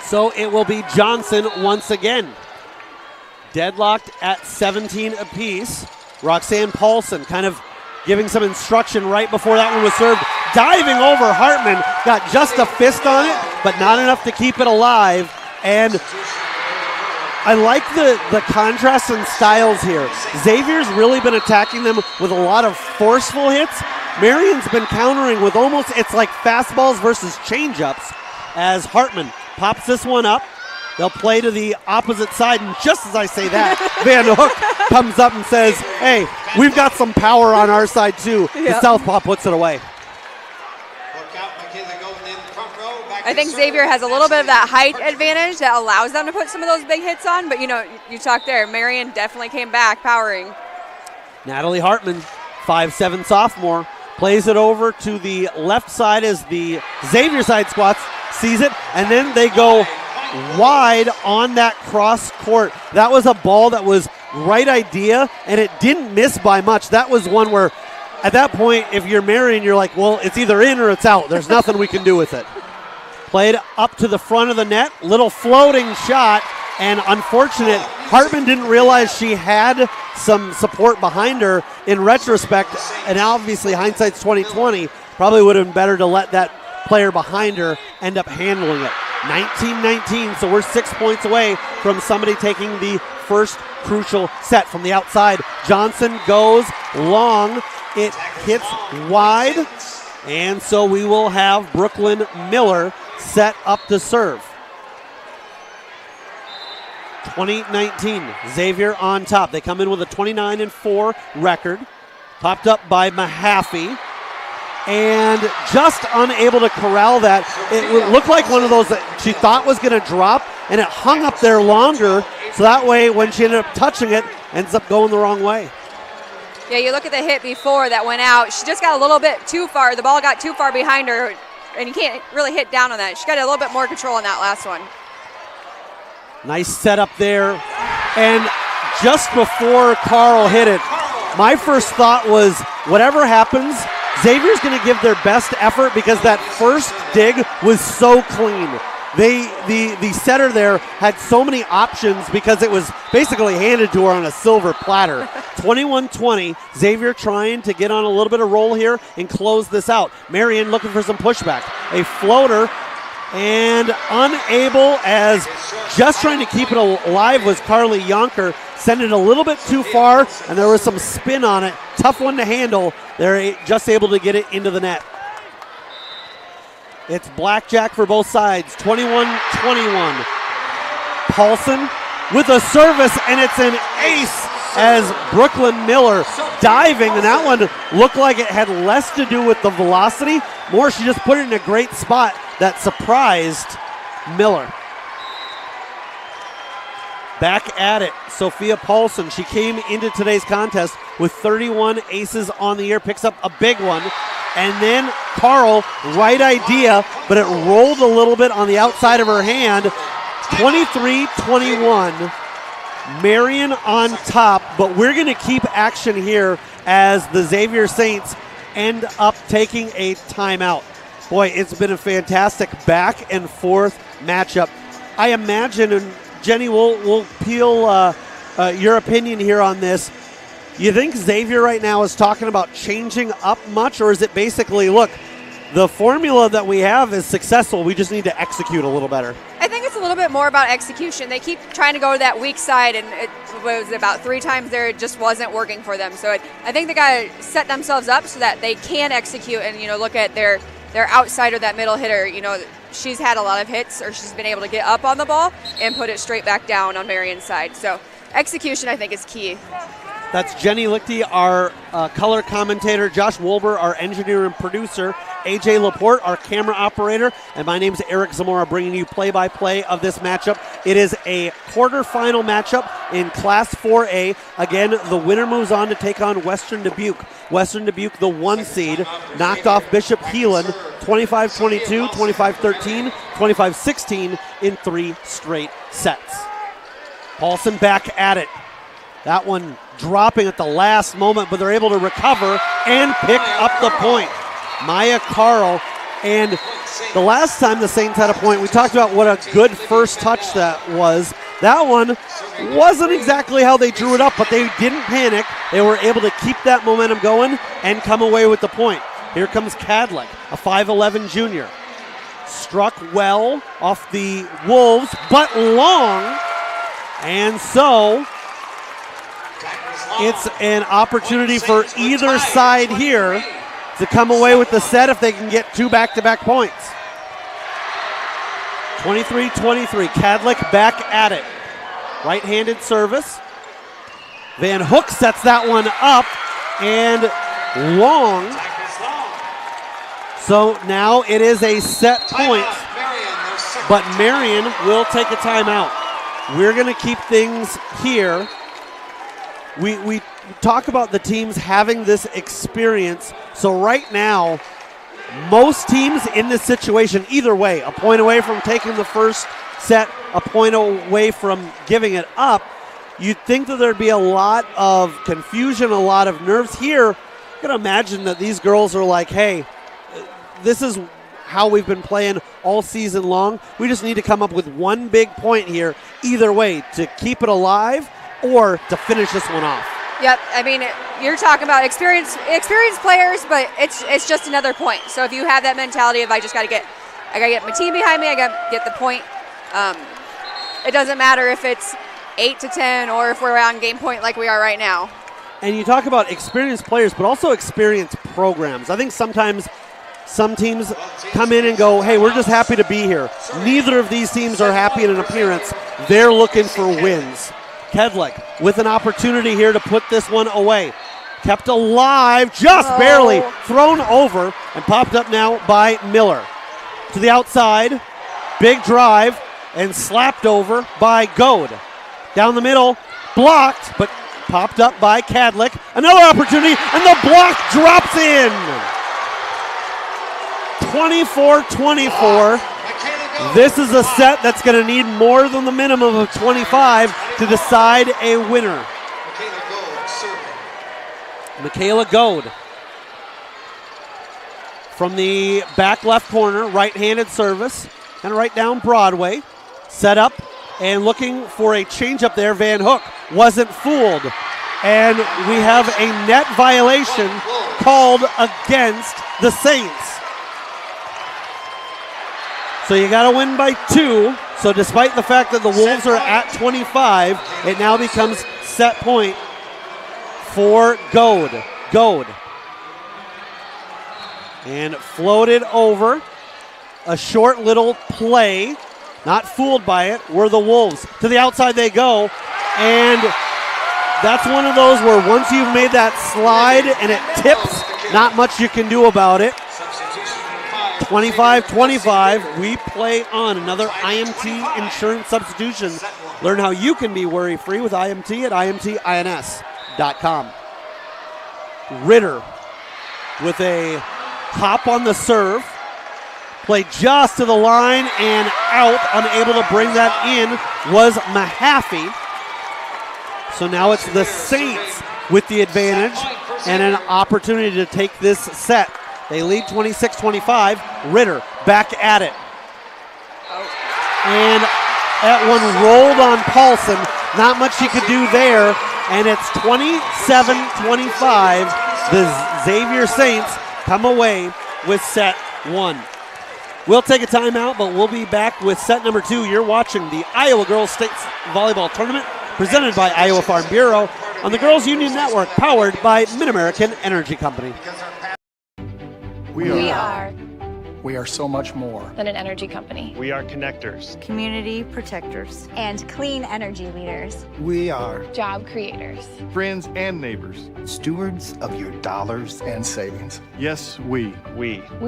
So it will be Johnson once again. Deadlocked at 17 apiece. Roxanne Paulson kind of giving some instruction right before that one was served. Diving over Hartman, got just a fist on it, but not enough to keep it alive. And I like the contrast in styles here. Xavier's really been attacking them with a lot of forceful hits. Marion's been countering with almost, it's like fastballs versus changeups. as Hartman pops this one up. They'll play to the opposite side, and just as I say that, Van Hook comes up and says, hey, we've got some power on our side too. The Southpaw puts it away. I think Xavier has a little bit of that height advantage that allows them to put some of those big hits on, but you talked there, Marion definitely came back powering. Natalie Hartman, 5'7" sophomore, plays it over to the left side as the Xavier side squats, sees it, and then they go wide on that cross court. That was a ball that was right idea, and it didn't miss by much. That was one where, at that point, if you're Marion, you're like, well, it's either in or it's out. There's nothing we can do with it. Played up to the front of the net, little floating shot, and unfortunate, Hartman didn't realize she had some support behind her. In retrospect, and obviously hindsight's 2020, probably would have been better to let that player behind her end up handling it. 19-19, so we're 6 points away from somebody taking the first crucial set from the outside. Johnson goes long, it hits wide, and so we will have Brooklyn Miller set up to serve. 2019, Xavier on top. They come in with a 29-4 record, popped up by Mahaffey, and just unable to corral that. It looked like one of those that she thought was going to drop, and it hung up there longer, so that way when she ended up touching it, ends up going the wrong way. Yeah, you look at the hit before that went out. She just got a little bit too far. The ball got too far behind her, and you can't really hit down on that. She got a little bit more control on that last one. Nice setup there. And just before Carl hit it, my first thought was, whatever happens, Xavier's going to give their best effort because that first dig was so clean. The setter there had so many options because it was basically handed to her on a silver platter. 21-20, Xavier trying to get on a little bit of roll here and close this out. Marion looking for some pushback. A floater, and unable, as just trying to keep it alive was Carly Yonker. Sent it a little bit too far, and there was some spin on it. Tough one to handle. They're just able to get it into the net. It's blackjack for both sides, 21-21. Paulson with a service, and it's an ace as Brooklyn Miller diving, and that one looked like it had less to do with the velocity, more she just put it in a great spot that surprised Miller. Back at it, Sophia Paulson. She came into today's contest with 31 aces on the year, picks up a big one. And then Carl, right idea, but it rolled a little bit on the outside of her hand. 23-21, Marion on top, but we're going to keep action here as the Xavier Saints end up taking a timeout. Boy, it's been a fantastic back and forth matchup. I imagine, and Jenny, we'll peel your opinion here on this. You think Xavier right now is talking about changing up much, or is it basically, look, the formula that we have is successful, we just need to execute a little better? I think it's a little bit more about execution. They keep trying to go to that weak side, and it was about 3 times there, it just wasn't working for them. So I think they got to set themselves up so that they can execute and, look at their outside or that middle hitter. She's had a lot of hits, or she's been able to get up on the ball and put it straight back down on Marion's side. So execution, I think, is key. That's Jenny Lichty, our color commentator, Josh Wolber, our engineer and producer, AJ Laporte, our camera operator, and my name's Eric Zamora, bringing you play-by-play of this matchup. It is a quarterfinal matchup in Class 4A. Again, the winner moves on to take on Western Dubuque. Western Dubuque, the 1 seed, knocked off Bishop Heelan 25-22, 25-13, 25-16 in 3 straight sets. Paulson back at it. That one dropping at the last moment, but they're able to recover and pick up the point. Maya Carl, and the last time the Saints had a point, we talked about what a good first touch that was. That one wasn't exactly how they drew it up, but they didn't panic. They were able to keep that momentum going and come away with the point. Here comes Cadlick, a 5'11 junior. Struck well off the Wolves, but long, and so it's an opportunity for either side here to come away with the set if they can get 2 back-to-back points. 23-23. Cadlick back at it. Right-handed service. Van Hook sets that one up and long. So now it is a set point, but Marion will take a timeout. We're going to keep things here. We talk about the teams having this experience. So right now, most teams in this situation, either way, a point away from taking the first set, a point away from giving it up, you'd think that there'd be a lot of confusion, a lot of nerves here. You can imagine that these girls are like, hey, this is how we've been playing all season long. We just need to come up with one big point here, either way, to keep it alive or to finish this one off. Yep, I mean, you're talking about experienced players, but it's just another point. So if you have that mentality of I gotta get my team behind me, I gotta get the point. It doesn't matter if it's 8-10 or if we're on game point like we are right now. And you talk about experienced players, but also experienced programs. I think sometimes some teams come in and go, hey, we're just happy to be here. Neither of these teams are happy in an appearance. They're looking for wins. Kedlick with an opportunity here to put this one away. Kept alive, just barely thrown over and popped up now by Miller. To the outside, big drive and slapped over by Goad. Down the middle, blocked, but popped up by Cadlick. Another opportunity, and the block drops in. 24-24. This is a set that's going to need more than the minimum of 25 to decide a winner. Michaela Goad from the back left corner, right-handed service, and right down Broadway. Set up and looking for a change up there. Van Hook wasn't fooled. And we have a net violation called against the Saints. So you got to win by 2. So despite the fact that the Wolves are at 25, it now becomes set point for Goad. And floated over. A short little play. Not fooled by it. Were the Wolves. To the outside they go. And that's one of those where once you've made that slide and it tips, not much you can do about it. 25-25, we play on. Another IMT insurance substitution. Learn how you can be worry-free with IMT at imtins.com. Ritter with a hop on the serve. Played just to the line and out. Unable to bring that in was Mahaffey. So now it's the Saints with the advantage and an opportunity to take this set. They lead 26-25. Ritter back at it. And that one rolled on Paulson. Not much he could do there. And it's 27-25. The Xavier Saints come away with set 1. We'll take a timeout, but we'll be back with set number 2. You're watching the Iowa Girls State Volleyball Tournament presented by Iowa Farm Bureau on the Girls Union Network, powered by Mid-American Energy Company. We are so much more than an energy company. We are connectors, community protectors, and clean energy leaders. We are job creators, friends and neighbors, stewards of your dollars and savings. Yes, we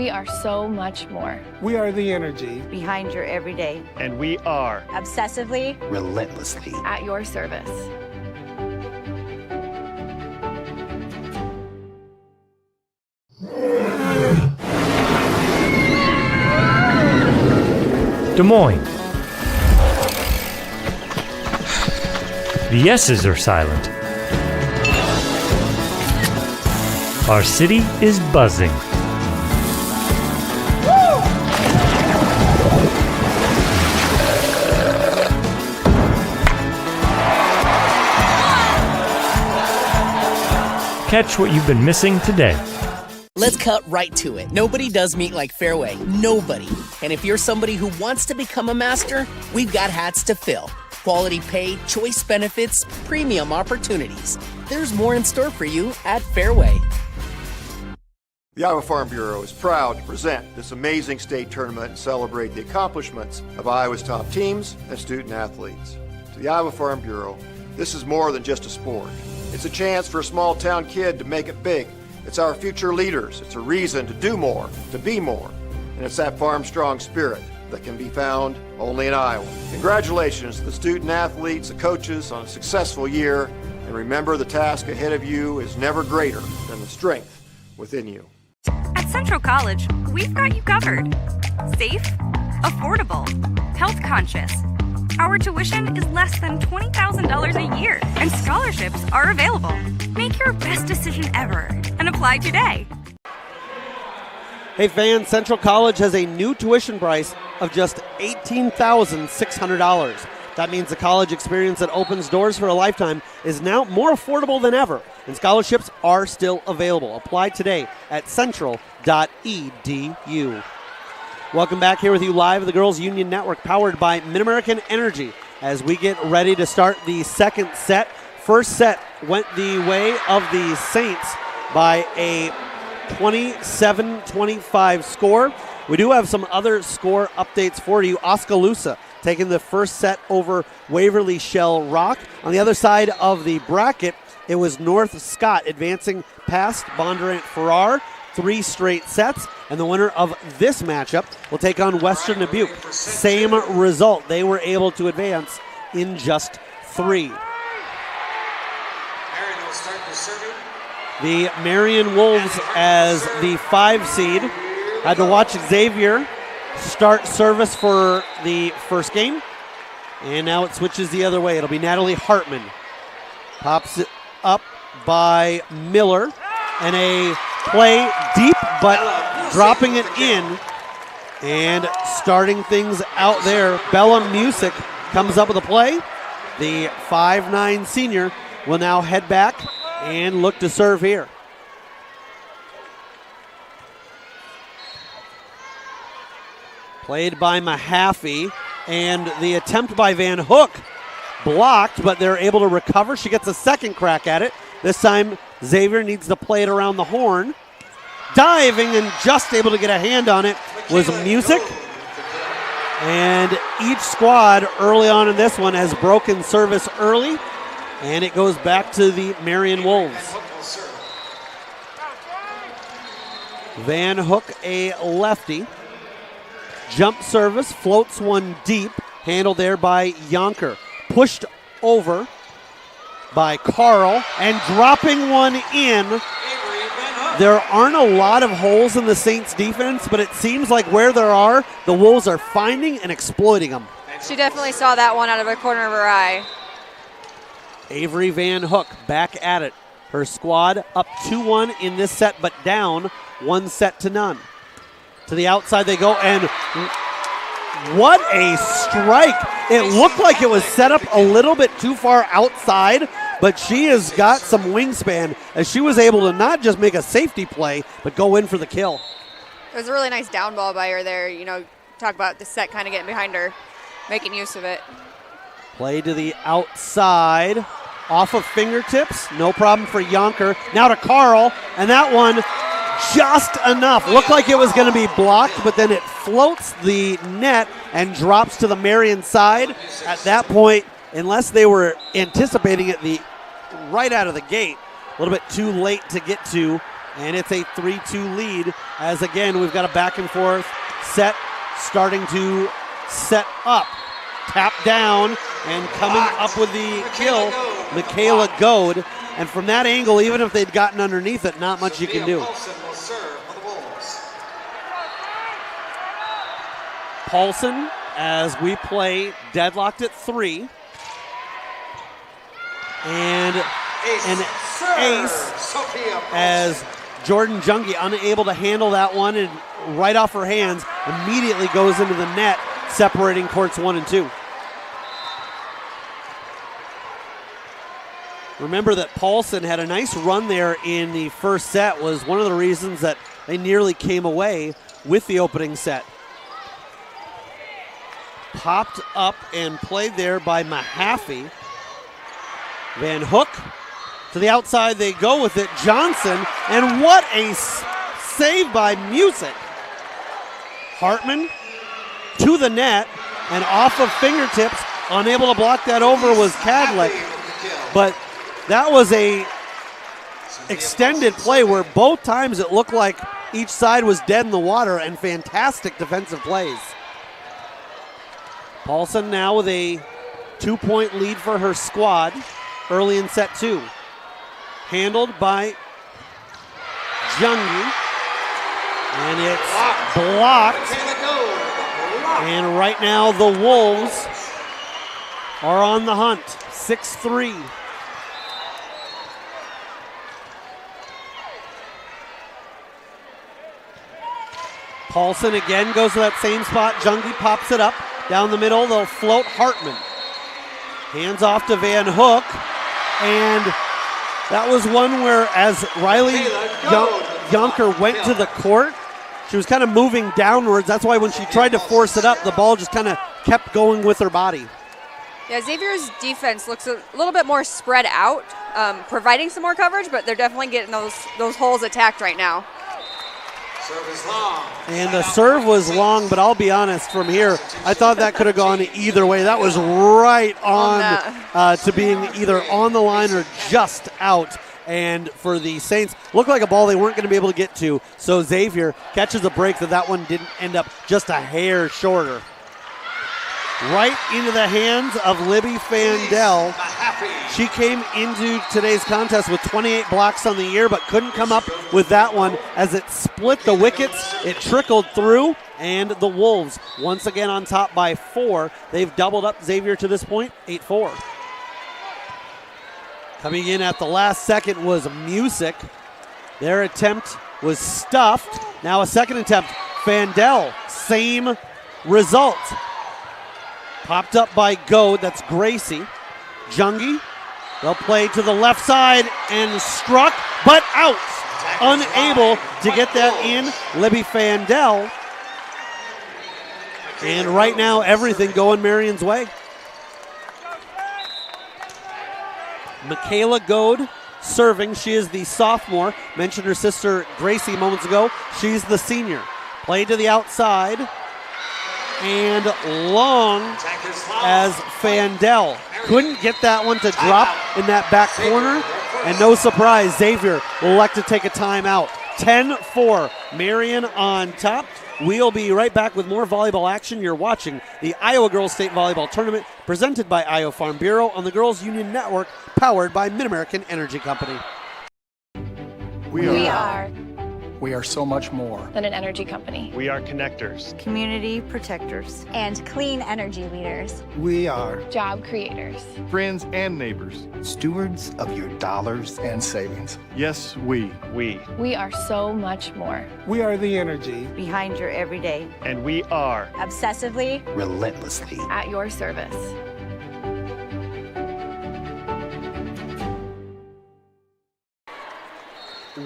are so much more. We are the energy behind your everyday, and we are obsessively, relentlessly at your service. Des Moines. The S's are silent. Our city is buzzing. Catch what you've been missing today. Let's cut right to it. Nobody does meet like Fairway. Nobody. And if you're somebody who wants to become a master, we've got hats to fill. Quality pay, choice benefits, premium opportunities. There's more in store for you at Fairway. The Iowa Farm Bureau is proud to present this amazing state tournament and celebrate the accomplishments of Iowa's top teams and student athletes. To the Iowa Farm Bureau, this is more than just a sport. It's a chance for a small town kid to make it big. It's our future leaders. It's a reason to do more, to be more. And it's that farm strong spirit that can be found only in Iowa. Congratulations to the student athletes, the coaches on a successful year. And remember, the task ahead of you is never greater than the strength within you. At Central College, we've got you covered. Safe, affordable, health conscious. Our tuition is less than $20,000 a year, and scholarships are available. Make your best decision ever and apply today. Hey fans, Central College has a new tuition price of just $18,600. That means the college experience that opens doors for a lifetime is now more affordable than ever, and scholarships are still available. Apply today at central.edu. Welcome back here with you live at the Girls Union Network, powered by Mid-American Energy, as we get ready to start the second set. First set went the way of the Saints by a 27-25 score. We do have some other score updates for you. Oskaloosa taking the first set over Waverly Shell Rock. On the other side of the bracket, it was North Scott advancing past Bondurant Farrar, 3 straight sets, and the winner of this matchup will take on Western Dubuque. Same result. They were able to advance in just 3. Marion will start the serving. The Marion Wolves, as the 5 seed, had to watch Xavier start service for the first game, and now it switches the other way. It'll be Natalie Hartman. Pops it up by Miller, and a play deep, but dropping it in and starting things out there. Bella Music comes up with a play. The 5'9" senior will now head back and look to serve here. Played by Mahaffey, and the attempt by Van Hook blocked, but they're able to recover. She gets a second crack at it. This time, Xavier needs to play it around the horn. Diving and just able to get a hand on it was Music. And each squad early on in this one has broken service early, and it goes back to the Marion Wolves. Van Hook, a lefty. Jump service, floats one deep, handled there by Yonker. Pushed over by Carl, and dropping one in. There aren't a lot of holes in the Saints defense, but it seems like where there are, the Wolves are finding and exploiting them. She definitely saw that one out of the corner of her eye. Avery Van Hook back at it. Her squad up 2-1 in this set, but down 1-0. To the outside they go, and what a strike. It looked like it was set up a little bit too far outside, but she has got some wingspan as she was able to not just make a safety play, but go in for the kill. It was a really nice down ball by her there. You know, talk about the set kind of getting behind her, making use of it. Play to the outside, off of fingertips, no problem for Yonker. Now to Carl, and that one just enough. Looked like it was going to be blocked, but then it floats the net and drops to the Marion side. At that point, unless they were anticipating it right out of the gate, a little bit too late to get to, and it's a 3-2 lead as, again, we've got a back and forth set starting to set up. Tap down and coming up with the kill, Michaela Goad. And from that angle, even if they'd gotten underneath it, not much you can do. Paulson, as we play deadlocked at 3. And an ace as Jordan Jungie, unable to handle that one, and right off her hands, immediately goes into the net, separating courts 1 and 2. Remember that Paulson had a nice run there in the first set, was one of the reasons that they nearly came away with the opening set. Popped up and played there by Mahaffey. Van Hook to the outside, they go with it. Johnson, and what a save by Music. Hartman to the net and off of fingertips. Unable to block that over was Kadlik. But that was a extended play where both times it looked like each side was dead in the water, and fantastic defensive plays. Paulson now with a 2-point lead for her squad early in set 2. Handled by Jungi, and it's blocked. And right now the Wolves are on the hunt, 6-3. Paulson again goes to that same spot. Jungi pops it up. Down the middle, they'll float Hartman. Hands off to Van Hook. And that was one where as Riley Yonker went to the court, she was kind of moving downwards. That's why when she tried to force it up, the ball just kind of kept going with her body. Yeah, Xavier's defense looks a little bit more spread out, providing some more coverage, but they're definitely getting those holes attacked right now. Serve is long. And the serve was long, but I'll be honest, from here, I thought that could have gone either way. That was right on to being either on the line or just out. And for the Saints, looked like a ball they weren't going to be able to get to. So Xavier catches a break that one didn't end up just a hair shorter. Right into the hands of Libby Fandel. She came into today's contest with 28 blocks on the year, but couldn't come up with that one as it split the wickets. It trickled through, and the Wolves once again on top by 4. They've doubled up Xavier to this point, 8-4. Coming in at the last second was Music. Their attempt was stuffed. Now a second attempt. Fandel, same result. Popped up by Goad, that's Gracie. Jungi, they'll play to the left side and struck, but out. Unable to get that in, Libby Fandel. And right now, everything going Marion's way. Michaela Goad serving. She is the sophomore. Mentioned her sister Gracie moments ago. She's the senior. Play to the outside. And long as Fandel couldn't get that one to drop in that back corner. And no surprise, Xavier will elect to take a timeout. 10-4, Marion on top. We'll be right back with more volleyball action. You're watching the Iowa Girls State Volleyball Tournament presented by Iowa Farm Bureau on the Girls Union Network, powered by Mid-American Energy Company. We are so much more than an energy company. We are connectors, community protectors, and clean energy leaders. We are job creators, friends and neighbors, stewards of your dollars and savings. Yes, we are so much more. We are the energy behind your everyday. And we are obsessively, relentlessly at your service.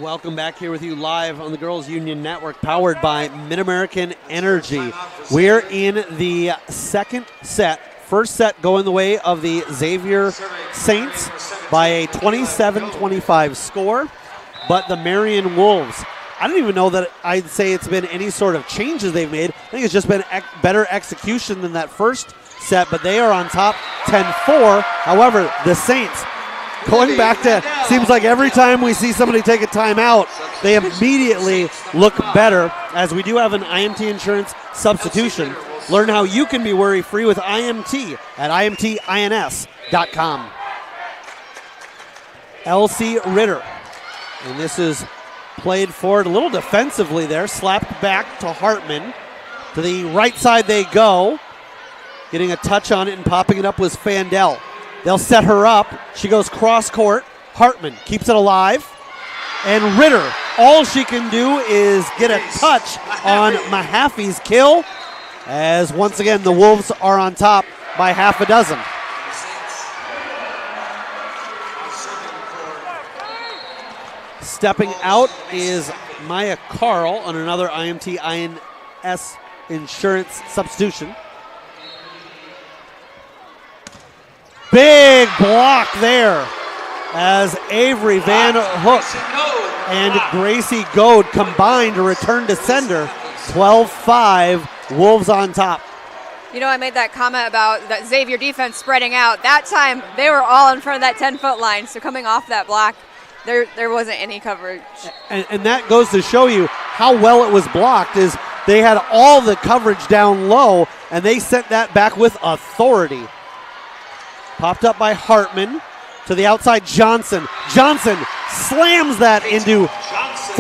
Welcome back here with you live on the Girls Union Network, powered by Mid-American Energy. We're in the second set. First set going the way of the Xavier Saints by a 27-25 score. But the Marion Wolves, I don't even know that I'd say it's been any sort of changes they've made. I think it's just been better execution than that first set, but they are on top 10-4. However, the Saints, going back to, seems like every time we see somebody take a timeout, they immediately look better, as we do have an IMT insurance substitution. Learn how you can be worry-free with IMT at imtins.com. Elsie Ritter, and this is played forward a little defensively there, slapped back to Hartman. To the right side they go. Getting a touch on it and popping it up was Fandel. They'll set her up. She goes cross court. Hartman keeps it alive. And Ritter, all she can do is get a touch on Mahaffey's kill, as once again the Wolves are on top by half a dozen. Stepping out is Maya Carl on another IMT INS insurance substitution. Big block there as Avery Van Hook and Gracie Goad combined to return to sender. 12-5, Wolves on top. You know, I made that comment about that Xavier defense spreading out. That time, they were all in front of that 10-foot line, so coming off that block, there wasn't any coverage. And that goes to show you how well it was blocked. Is they had all the coverage down low, and they sent that back with authority. Popped up by Hartman to the outside, Johnson. Johnson slams that into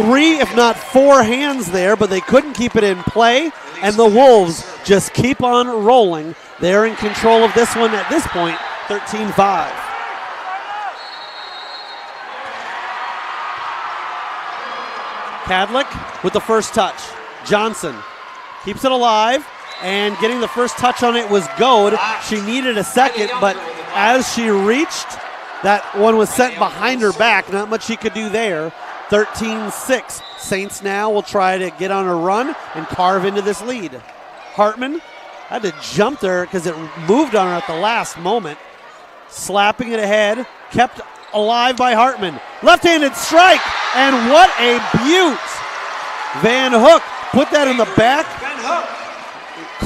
3, if not 4 hands there, but they couldn't keep it in play, and the Wolves just keep on rolling. They're in control of this one at this point, 13-5. Cadlick with the first touch. Johnson keeps it alive, and getting the first touch on it was Goad. She needed a second, but as she reached, that one was sent behind her back. Not much she could do there. 13-6. Saints now will try to get on a run and carve into this lead. Hartman had to jump there because it moved on her at the last moment. Slapping it ahead, kept alive by Hartman. Left-handed strike, and what a beaut. Van Hook put that in the back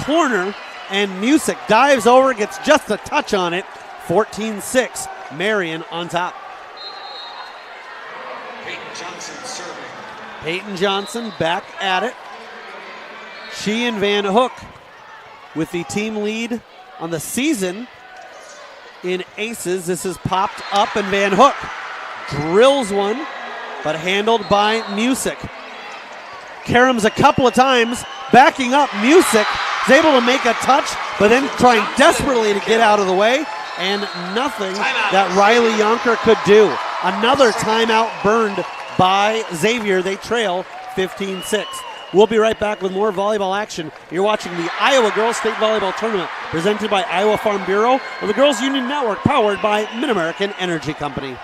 corner, and Music dives over, gets just a touch on it. 14-6, Marion on top. Peyton Johnson serving. Peyton Johnson back at it. She and Van Hook with the team lead on the season in aces. This is popped up, and Van Hook drills one, but handled by Music. Karams a couple of times, backing up. Music is able to make a touch, but then trying desperately to get out of the way, and nothing that Riley Yonker could do. Another timeout burned by Xavier. They trail 15-6. We'll be right back with more volleyball action. You're watching the Iowa Girls State Volleyball Tournament presented by Iowa Farm Bureau of the Girls Union Network, powered by Mid-American Energy Company.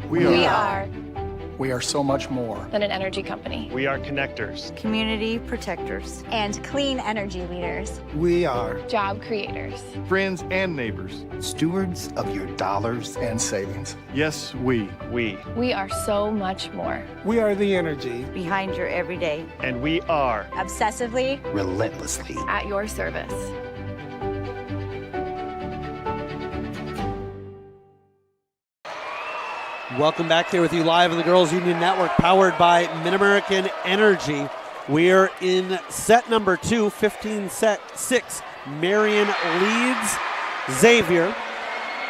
We are so much more than an energy company. We are connectors, Community protectors. And clean energy leaders. We are Job creators. Friends and neighbors. stewards of your dollars and savings. Yes, we. We are so much more. We are the energy Behind your everyday. And we are Obsessively. Relentlessly. At your service. Welcome back here with you live on the Girls Union Network, powered by Mid-American Energy. We're in set number 2, 15-6. Marion leads Xavier.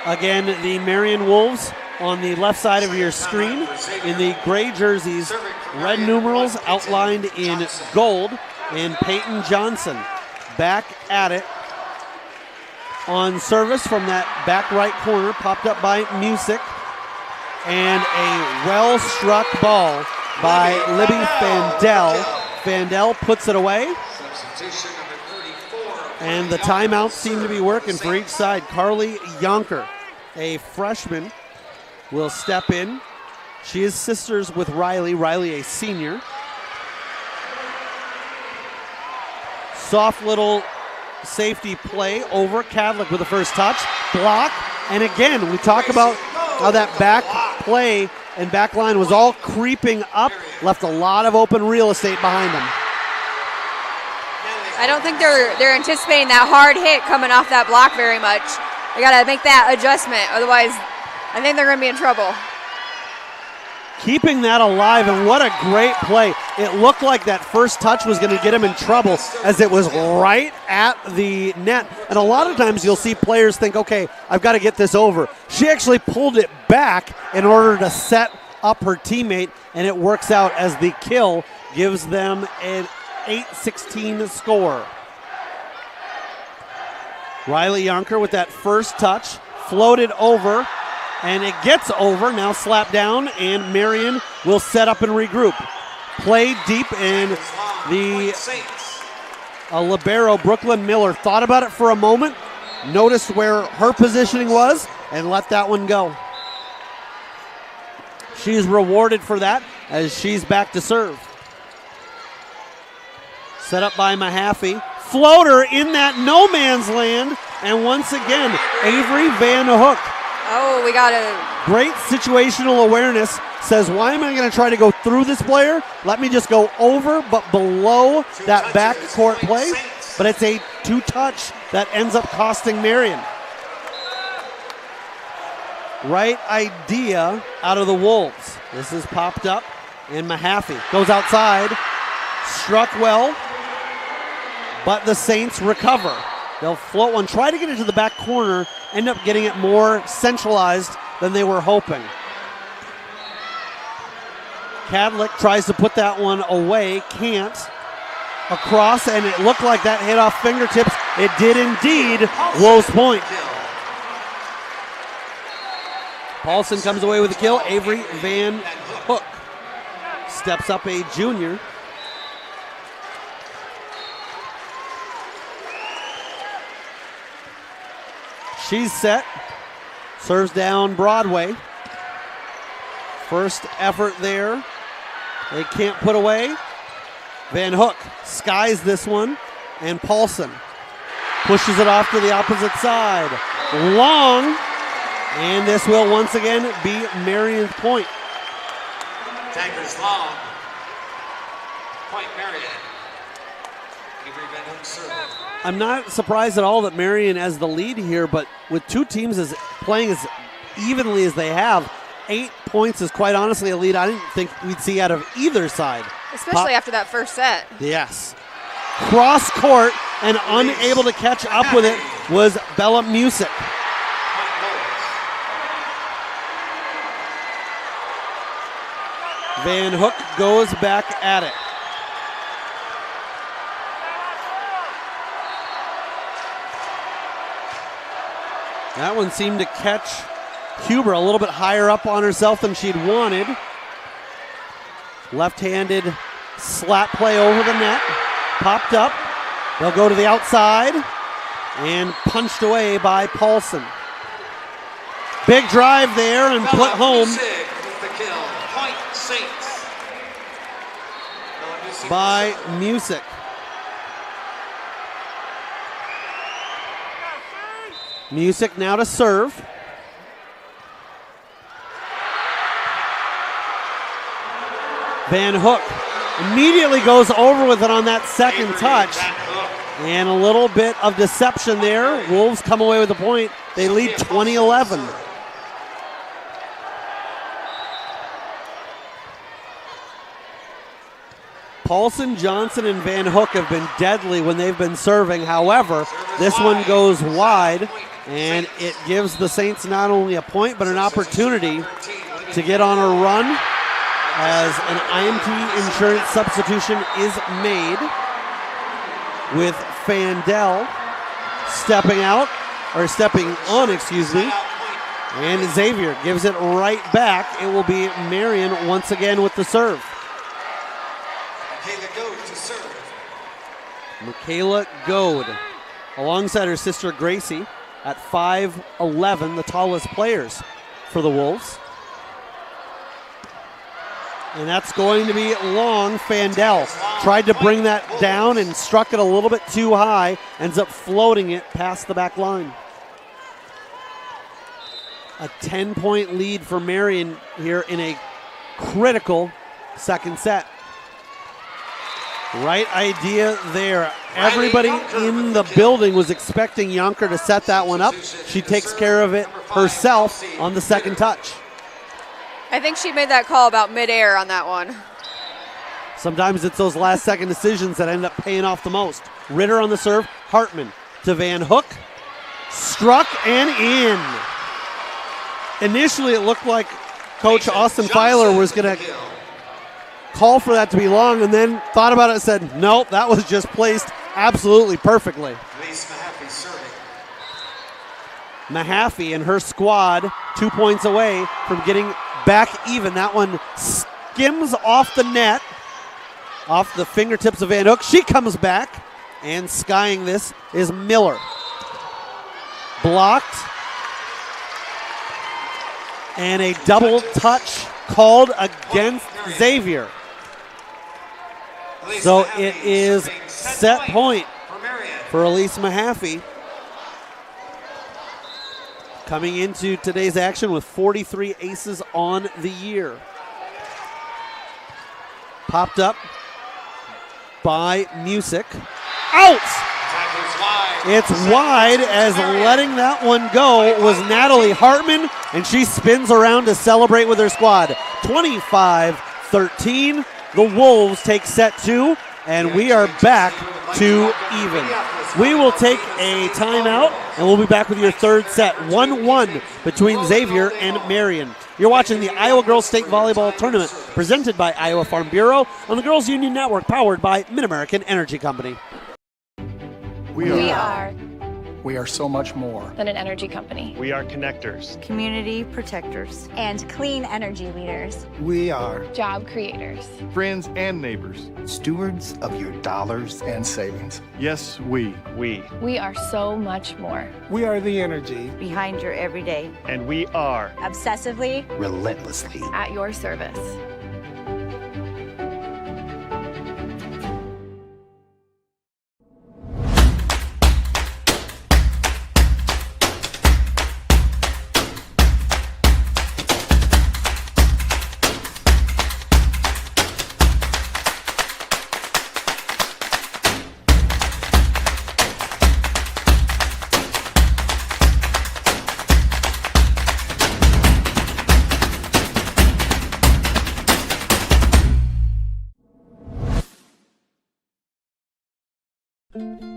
Again, the Marion Wolves on the left side of your screen in the gray jerseys, red numerals outlined in gold, and Peyton Johnson back at it on service from that back right corner, popped up by Music. And a well-struck ball by Libby Fandel. Fandel puts it away. And the timeouts seem to be working for each side. Carly Yonker, a freshman, will step in. She is sisters with Riley. Riley, a senior. Soft little safety play over. Cadlick with the first touch. Block. And again, we talk about how that back play and back line was all creeping up, left a lot of open real estate behind them. I don't think they're anticipating that hard hit coming off that block very much. They got to make that adjustment, otherwise I think they're going to be in trouble. Keeping that alive, and what a great play. It looked like that first touch was going to get him in trouble as it was right at the net. And a lot of times you'll see players think, okay, I've got to get this over. She actually pulled it back in order to set up her teammate, and it works out as the kill gives them an 8-16 score. Riley Yonker with that first touch, floated over, and it gets over, now slapped down, and Marion will set up and regroup. Play deep, and the libero, Brooklyn Miller, thought about it for a moment, noticed where her positioning was, and let that one go. She's rewarded for that as she's back to serve. Set up by Mahaffey. Floater in that no man's land, and once again, Avery Van Hook. Oh, we got a great situational awareness, says, why am I going to try to go through this player? Let me just go over but below that backcourt play. But it's a two-touch that ends up costing Marion. Right idea out of the Wolves. This is popped up, and Mahaffey goes outside. Struck well, but the Saints recover. They'll float one, try to get it to the back corner, end up getting it more centralized than they were hoping. Cadlick tries to put that one away, can't. Across, and it looked like that hit off fingertips. It did indeed. Wolves point. Paulson comes away with a kill. Avery Van Hook steps up, a junior. She's set. Serves down Broadway. First effort there. They can't put away. Van Hook skies this one, and Paulson pushes it off to the opposite side. Long, and this will once again be Marion's point. Taggers long. Point Marion. Avery Van Hook serving. I'm not surprised at all that Marion has the lead here, but with two teams playing as evenly as they have, 8 points is quite honestly a lead I didn't think we'd see out of either side. Especially after that first set. Yes. Cross court and unable to catch up with it was Bella Music. Van Hook goes back at it. That one seemed to catch Huber a little bit higher up on herself than she'd wanted. Left-handed slap play over the net. Popped up. They'll go to the outside and punched away by Paulson. Big drive there and put home by Music. Music now to serve. Van Hook immediately goes over with it on that second touch. And a little bit of deception there. Wolves come away with a point. They lead 20-11. Paulson, Johnson, and Van Hook have been deadly when they've been serving. However, this one goes wide, and it gives the Saints not only a point, but an opportunity to get on a run as an IMT insurance substitution is made with Fandel stepping on, and Xavier gives it right back. It will be Marion once again with the serve. Michaela Goad, alongside her sister Gracie, at 5'11", the tallest players for the Wolves. And that's going to be long. Fandel tried to bring that down and struck it a little bit too high, ends up floating it past the back line. A 10-point lead for Marion here in a critical second set. Right idea there. Everybody in the building was expecting Yonker to set that one up. She takes care of it herself on the second touch. I think she made that call about midair on that one. Sometimes it's those last second decisions that end up paying off the most. Ritter on the serve. Hartman to Van Hook. Struck and in. Initially it looked like Coach Austin Filer was going to call for that to be long, and then thought about it and said, nope, that was just placed absolutely perfectly. Mahaffey and her squad 2 points away from getting back even. That one skims off the net, off the fingertips of Van Hook. She comes back, and skying this is Miller. Blocked. And a double touch called against Xavier. So it is set point for Elise Mahaffey. Coming into today's action with 43 aces on the year. Popped up by Music. Out! It's wide, as letting that one go was Natalie Hartman, and she spins around to celebrate with her squad. 25-13. The Wolves take set 2, and we are back to even. We will take a timeout, and we'll be back with your third set. 1-1 between Xavier and Marion. You're watching the Iowa Girls State Volleyball Tournament presented by Iowa Farm Bureau on the Girls Union Network, powered by Mid-American Energy Company. We are. are We are so much more than an energy company. We are connectors. Community protectors. And clean energy leaders. We are Job creators. Friends and neighbors. Stewards of your dollars and savings. Yes, we. We. We are so much more. We are the energy Behind your everyday. And we are. Obsessively. Relentlessly. At your service.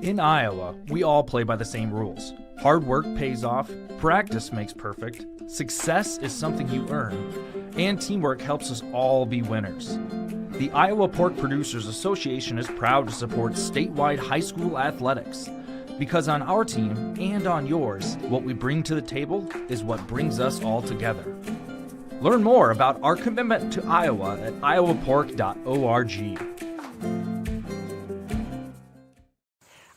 In Iowa, we all play by the same rules. Hard work pays off, practice makes perfect, success is something you earn, and teamwork helps us all be winners. The Iowa Pork Producers Association is proud to support statewide high school athletics. Because on our team, and on yours, what we bring to the table is what brings us all together. Learn more about our commitment to Iowa at iowapork.org.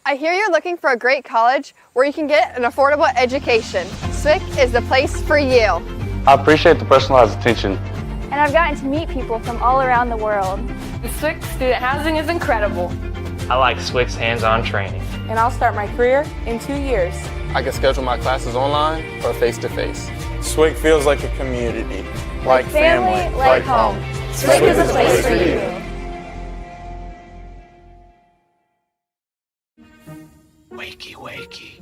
I hear you're looking for a great college where you can get an affordable education. SWIC is the place for you. I appreciate the personalized attention. And I've gotten to meet people from all around the world. The SWIC student housing is incredible. I like SWIC's hands-on training. And I'll start my career in 2 years. I can schedule my classes online or face-to-face. SWIC feels like a community, like family, like home. SWIC is a place for you. Wakey, wakey.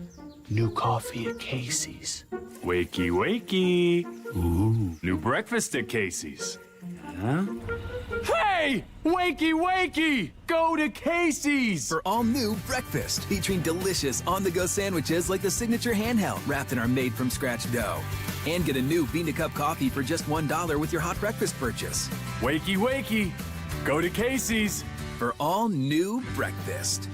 New coffee at Casey's. Wakey, wakey. Ooh, new breakfast at Casey's. Huh? Hey! Wakey, wakey! Go to Casey's! For all new breakfast, featuring delicious on-the-go sandwiches like the signature handheld wrapped in our made-from-scratch dough. And get a new bean-to-cup coffee for just $1 with your hot breakfast purchase. Wakey, wakey! Go to Casey's! For all new breakfast.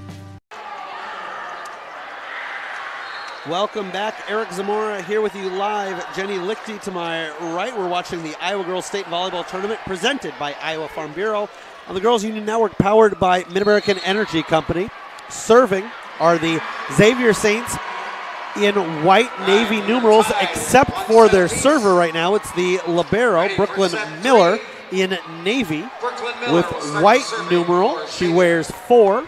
Welcome back. Eric Zamora here with you live. Jenny Lichty to my right. We're watching the Iowa Girls State Volleyball Tournament presented by Iowa Farm Bureau on the Girls Union Network, powered by Mid-American Energy Company. Serving are the Xavier Saints in white navy numerals, except for their server right now. It's the libero, Brooklyn Miller, in navy with white numeral. She wears 4.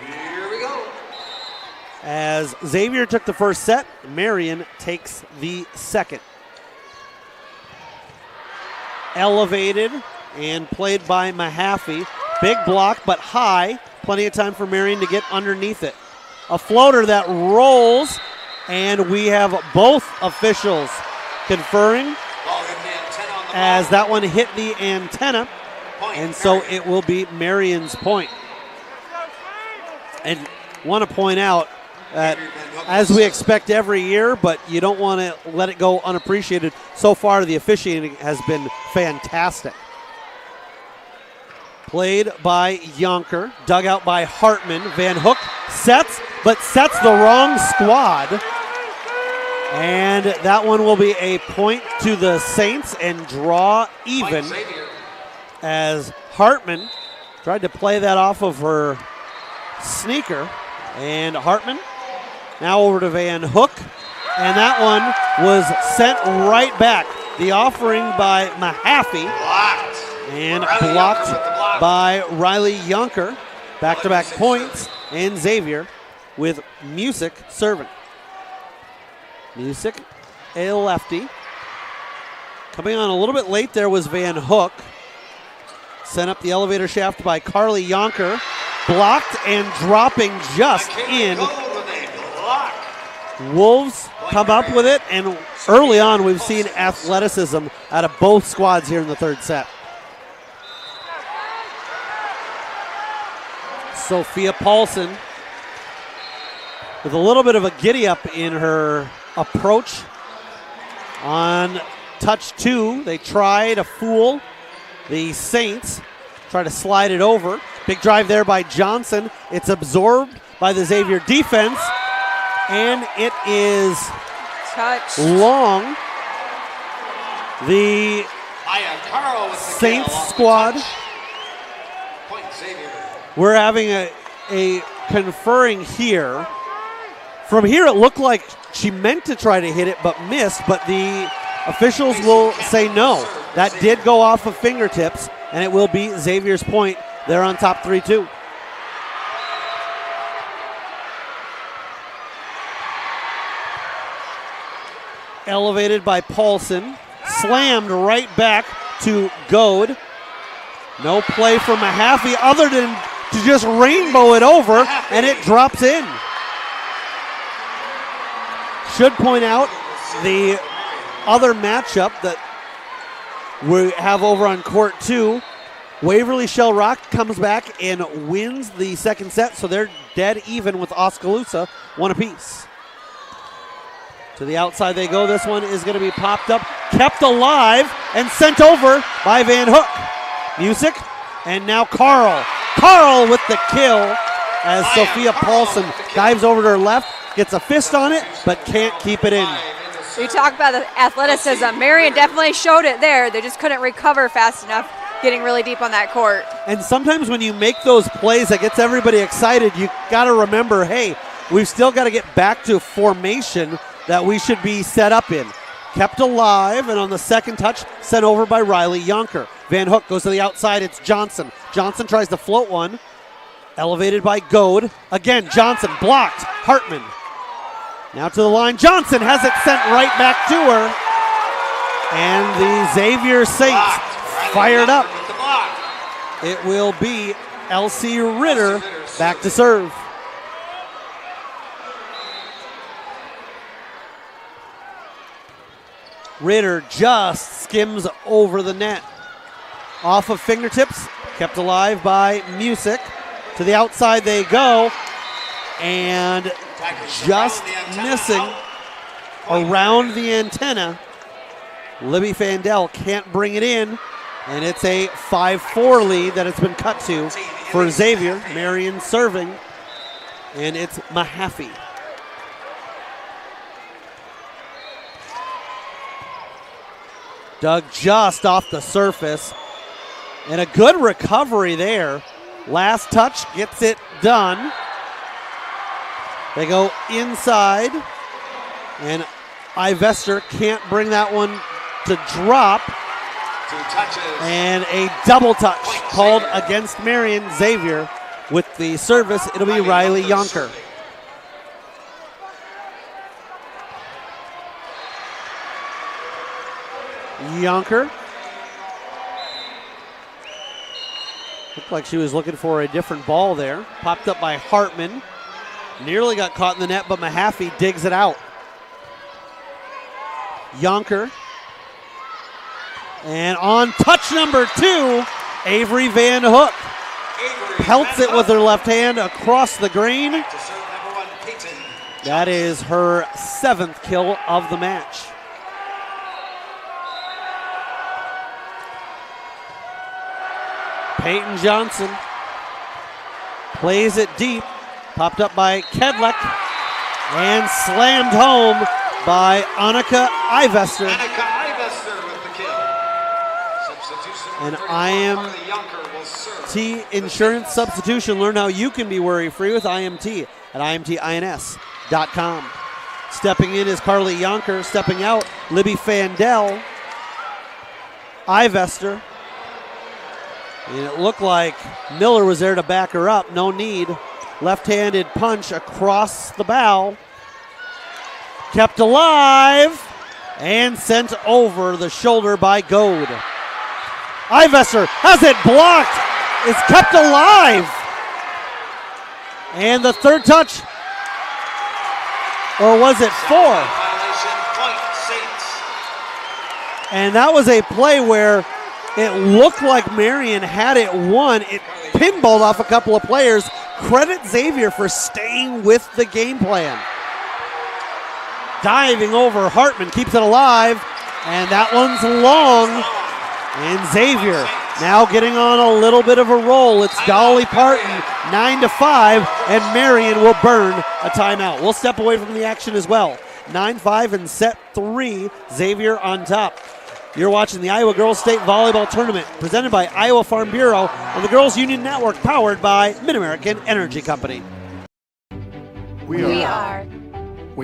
As Xavier took the first set, Marion takes the second. Elevated and played by Mahaffey. Big block, but high. Plenty of time for Marion to get underneath it. A floater that rolls, and we have both officials conferring as that one hit the antenna, and so it will be Marion's point. And want to point out, as we expect every year, but you don't want to let it go unappreciated. So far, the officiating has been fantastic. Played by Yonker, dug out by Hartman. Van Hook sets, but sets the wrong squad. And that one will be a point to the Saints and draw even, as Hartman tried to play that off of her sneaker. And Hartman now over to Van Hook, and that one was sent right back. The offering by Mahaffey, and blocked by Riley Yonker. Back-to-back points, and Xavier with Music serving. Music, a lefty. Coming on a little bit late there was Van Hook. Sent up the elevator shaft by Carly Yonker. Blocked and dropping just in. Wolves come up with it, and early on we've seen athleticism out of both squads here in the third set. Sophia Paulson with a little bit of a giddy up in her approach. On touch 2, they try to fool the Saints, try to slide it over. Big drive there by Johnson. It's absorbed by the Xavier defense, and it is long. The Saints squad, we're having a conferring here. From here, it looked like she meant to try to hit it but missed, but the officials will say no. That did go off of fingertips, and it will be Xavier's point. They're on top 3-2. Elevated by Paulson. Slammed right back to Goad. No play from Mahaffey other than to just rainbow it over, and it drops in. Should point out the other matchup that we have over on court 2. Waverly Shell Rock comes back and wins the second set, so they're dead even with Oskaloosa, 1 apiece. To the outside they go. This one is going to be popped up, kept alive, and sent over by Van Hook. Music, and now Carl. Carl with the kill as Sophia Paulson dives over to her left, gets a fist on it, but can't keep it in. You talk about the athleticism. Marion definitely showed it there. They just couldn't recover fast enough, getting really deep on that court. And sometimes when you make those plays that gets everybody excited, you got to remember, hey, we've still got to get back to formation that we should be set up in. Kept alive, and on the second touch, sent over by Riley Yonker. Van Hook goes to the outside. It's Johnson. Johnson tries to float one. Elevated by Goad. Again, Johnson blocked. Hartman. Now to the line. Johnson has it sent right back to her. And the Xavier Saints fired up. It will be Elsie Ritter back to serve. Ritter just skims over the net. Off of fingertips, kept alive by Music. To the outside they go, and just missing around the antenna. Libby Fandel can't bring it in, and it's a 5-4 lead that it's been cut to for Xavier. Marion serving, and it's Mahaffey. Dug just off the surface, and a good recovery there. Last touch gets it done. They go inside, and Ivester can't bring that one to drop. 2 touches. And a double touch called against Marion. Xavier with the service. It'll be Riley Yonker. Yonker. Looked like she was looking for a different ball there. Popped up by Hartman. Nearly got caught in the net, but Mahaffey digs it out. Yonker. And on touch number 2, Avery Van Hook. Pelts it with her left hand across the green. That is her 7th kill of the match. Peyton Johnson plays it deep. Popped up by Kedlick and slammed home by Annika Ivester. With the kill. Substitution And IMT Insurance Substitution. Learn how you can be worry-free with IMT at IMTINS.com. Stepping in is Carly Yonker. Stepping out, Libby Fandel. Ivester. And it looked like Miller was there to back her up. No need. Left-handed punch across the bow. Kept alive and sent over the shoulder by Goad. Ivester has it blocked. It's kept alive. And the third touch, or was it 4? And that was a play where it looked like Marion had it won. It pinballed off a couple of players. Credit Xavier for staying with the game plan. Diving over, Hartman keeps it alive, and that one's long. And Xavier now getting on a little bit of a roll. It's Dolly Parton, 9-5, and Marion will burn a timeout. We'll step away from the action as well. 9-5 in set 3, Xavier on top. You're watching the Iowa Girls State Volleyball Tournament presented by Iowa Farm Bureau on the Girls Union Network, powered by Mid-American Energy Company. We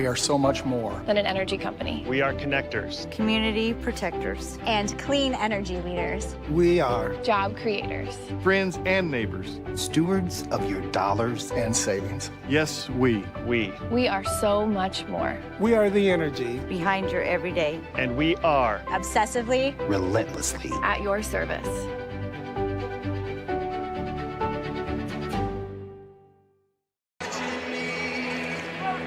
are so much more than an energy company. We are connectors, community protectors, and clean energy leaders. We are job creators, friends and neighbors, stewards of your dollars and savings. Yes, we are so much more. We are the energy behind your everyday. And we are obsessively, relentlessly at your service.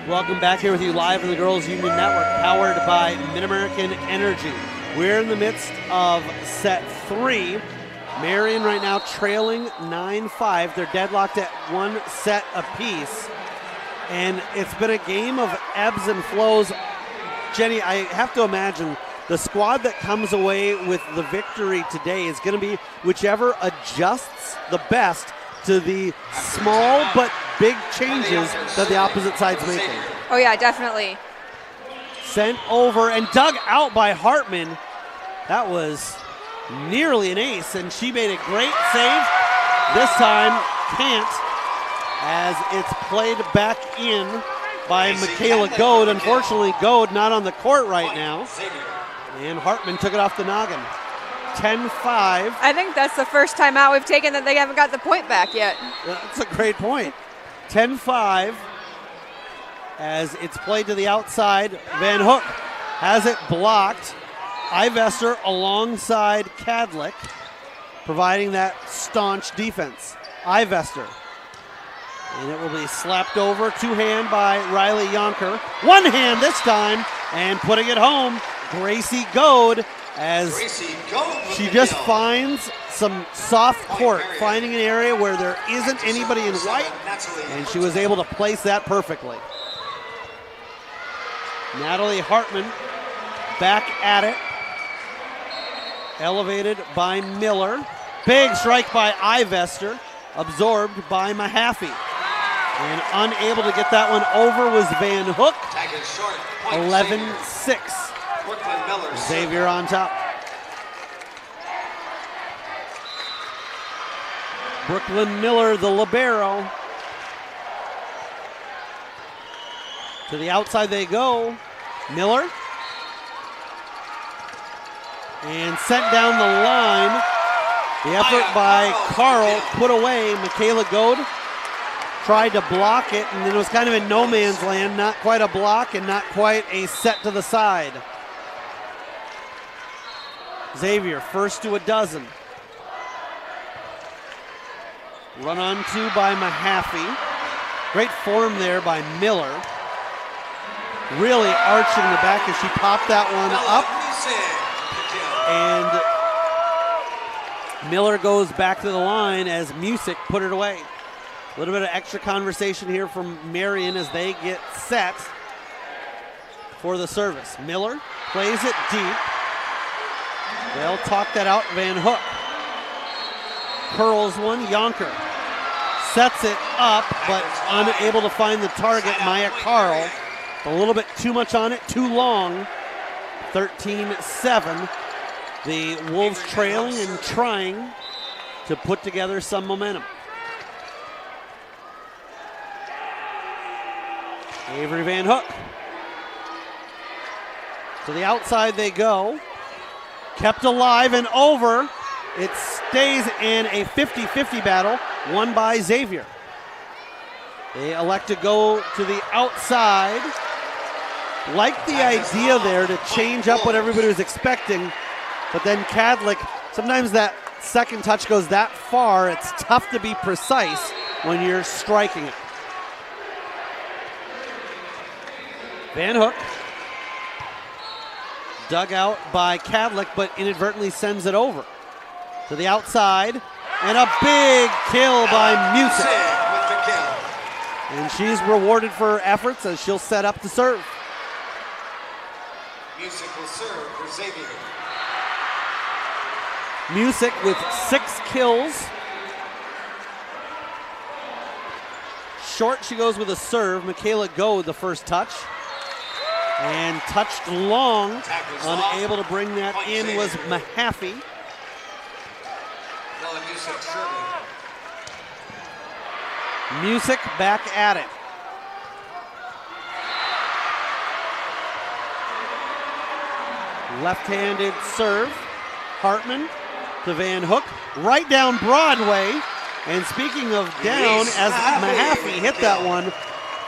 Welcome back here with you live on the Girls Union Network, powered by Mid-American Energy. We're in the midst of set 3. Marion right now trailing 9-5. They're deadlocked at 1 set apiece. And it's been a game of ebbs and flows. Jenny, I have to imagine the squad that comes away with the victory today is going to be whichever adjusts the best to the small but big changes that the opposite side's making. Oh yeah, definitely. Sent over and dug out by Hartman. That was nearly an ace, and she made a great save. This time can't, as it's played back in by Michaela Goad. Unfortunately, Goad not on the court right now. And Hartman took it off the noggin. 10-5. I think that's the first time out we've taken that they haven't got the point back yet. That's a great point. 10-5 as it's played to the outside. Van Hook has it blocked. Ivester alongside Cadlick, providing that staunch defense. Ivester. And it will be slapped over, 2-hand by Riley Yonker. 1 hand this time, and putting it home, Gracie Goad, as she just finds some soft court, finding an area where there isn't anybody in white, and she was able to place that perfectly. Natalie Hartman back at it. Elevated by Miller. Big strike by Ivester, absorbed by Mahaffey. And unable to get that one over was Van Hook. 11-6. Xavier on top. Brooklyn Miller, the libero. To the outside they go. Miller. And sent down the line. The effort by Carl put away. Michaela Goad tried to block it, and then it was kind of in no man's land. Not quite a block and not quite a set to the side. Xavier, first to a dozen. Run on 2 by Mahaffey. Great form there by Miller. Really arching the back as she popped that one up. And Miller goes back to the line as Music put it away. A little bit of extra conversation here from Marion as they get set for the service. Miller plays it deep. They'll talk that out. Van Hook curls one. Yonker sets it up, but unable to find the target. Maya Carl, a little bit too much on it, too long. 13-7. The Wolves trailing and trying to put together some momentum. Avery Van Hook. To the outside they go. Kept alive and over. It stays in a 50-50 battle, won by Xavier. They elect to go to the outside. Like the idea there to change up what everybody was expecting, but then Cadlick, sometimes that second touch goes that far, it's tough to be precise when you're striking it. Van Hook. Dug out by Cadlick, but inadvertently sends it over to the outside. And a big kill by Music. And she's rewarded for her efforts as she'll set up to serve. Music will serve for Xavier. Music with 6 kills. Short, she goes with a serve. Michaela Go with the first touch. And touched long. Unable to bring that in was Mahaffey. Music back at it. Left-handed serve. Hartman to Van Hook. Right down Broadway. And speaking of down, as Mahaffey hit that one,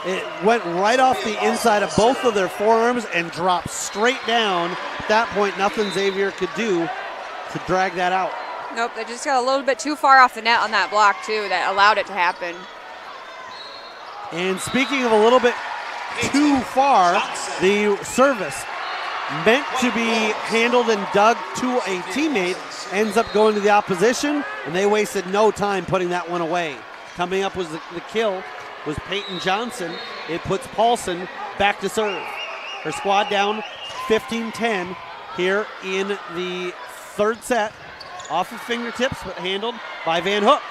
it went right off the inside of both of their forearms and dropped straight down. At that point, nothing Xavier could do to drag that out. Nope, they just got a little bit too far off the net on that block, too, that allowed it to happen. And speaking of a little bit too far, the service meant to be handled and dug to a teammate ends up going to the opposition, and they wasted no time putting that one away. Coming up was the kill was Peyton Johnson. It puts Paulson back to serve. Her squad down 15-10 here in the third set. Off of fingertips, but handled by Van Hook.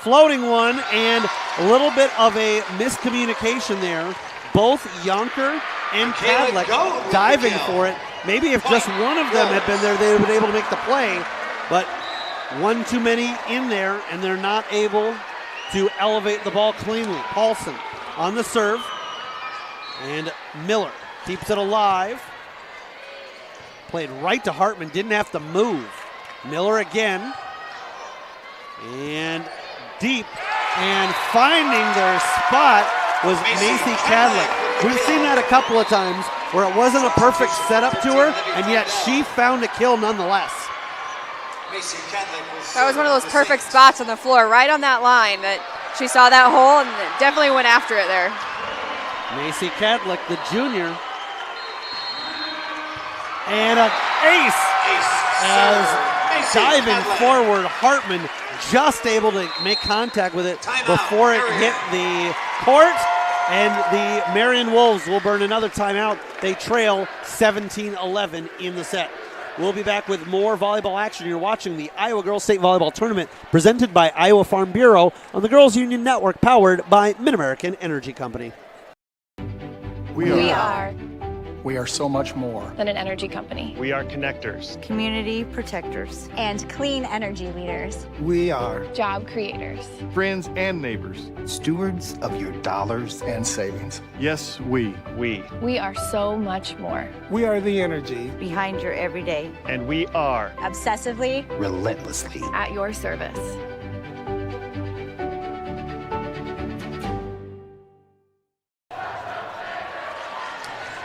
Floating one, and a little bit of a miscommunication there. Both Yonker and Cadlick diving for it. Maybe if just one of them had been there, they would have been able to make the play, but one too many in there, and they're not able to elevate the ball cleanly. Paulson on the serve, and Miller keeps it alive. Played right to Hartman, didn't have to move. Miller again, and deep, and finding their spot was Macy Cadlick. We've seen that a couple of times where it wasn't a perfect setup to her, and yet she found a kill nonetheless. That was one of those perfect spots on the floor, right on that line, that she saw that hole and definitely went after it there. Macy Cadlick, the junior, and an ace as diving forward, Hartman just able to make contact with it before it hit the court, and the Marion Wolves will burn another timeout. They trail 17-11 in the set. We'll be back with more volleyball action. You're watching the Iowa Girls State Volleyball Tournament presented by Iowa Farm Bureau on the Girls Union Network, powered by Mid-American Energy Company. We are so much more than an energy company. We are connectors, community protectors, and clean energy leaders. We are job creators, friends and neighbors, stewards of your dollars and savings. Yes, we are so much more. We are the energy behind your everyday. And we are obsessively, relentlessly at your service.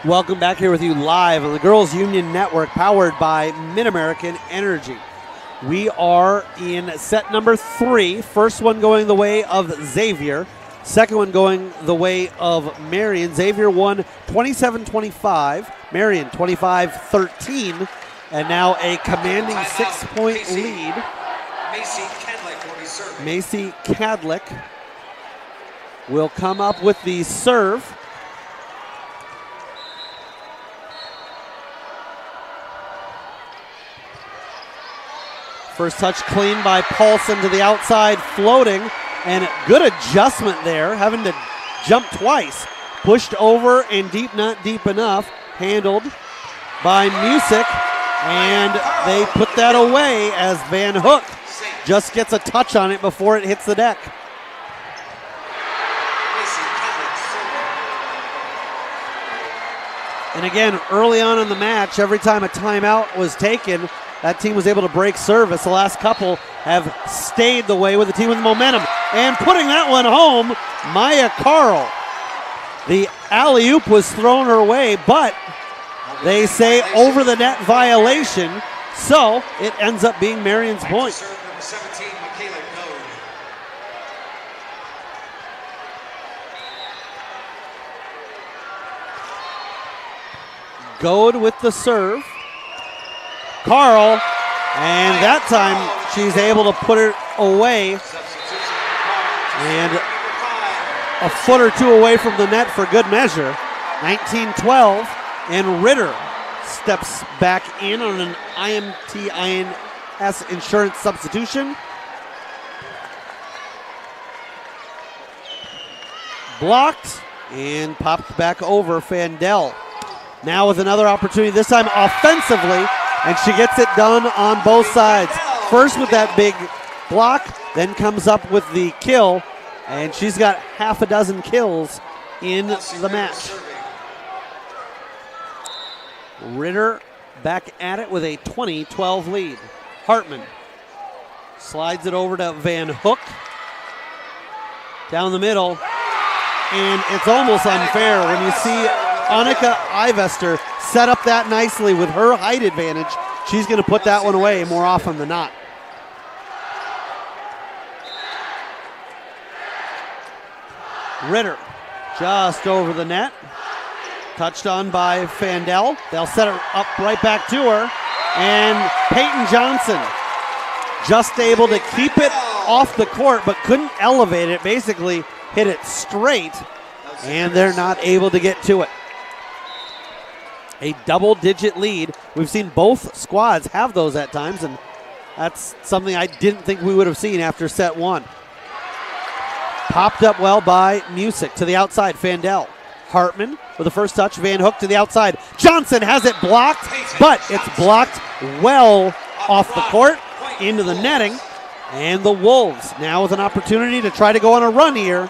Welcome back here with you live on the Girls Union Network, powered by Mid-American Energy. We are in set number 3. First one going the way of Xavier. Second one going the way of Marion. Xavier won 27-25. Marion 25-13. And now a commanding 6-point lead. Macy Cadlick will be serving. Macy Cadlick will come up with the serve. First touch clean by Paulson to the outside, floating, and good adjustment there, having to jump twice. Pushed over and deep, not deep enough, handled by Music, and they put that away as Van Hook just gets a touch on it before it hits the deck. And again, early on in the match, every time a timeout was taken, that team was able to break service. The last couple have stayed the way with the team with momentum. And putting that one home, Maya Carl. The alley-oop was thrown her way, but they say over the net violation. So it ends up being Marion's point. Serve number 17, Michaela Goad. Goad with the serve. Carl, and that time she's able to put it away. And a foot or two away from the net for good measure. 19-12, and Ritter steps back in on an IMT-INS insurance substitution. Blocked and popped back over Fandel. Now with another opportunity, this time offensively, and she gets it done on both sides. First with that big block, then comes up with the kill, and she's got half a dozen kills in the match. Ritter back at it with a 20-12 lead. Hartman slides it over to Van Hook. Down the middle, and it's almost unfair when you see Annika Ivester set up that nicely with her height advantage. She's going to put that one away more often than not. Ritter just over the net. Touched on by Fandel. They'll set it up right back to her. And Peyton Johnson just able to keep it off the court, but couldn't elevate it. Basically hit it straight, and they're not able to get to it. A double-digit lead. We've seen both squads have those at times, and that's something I didn't think we would have seen after set one. Popped up well by Music to the outside, Fandel. Hartman with the first touch, Van Hook to the outside. Johnson has it blocked, but it's blocked well off the court into the netting. And the Wolves now with an opportunity to try to go on a run here.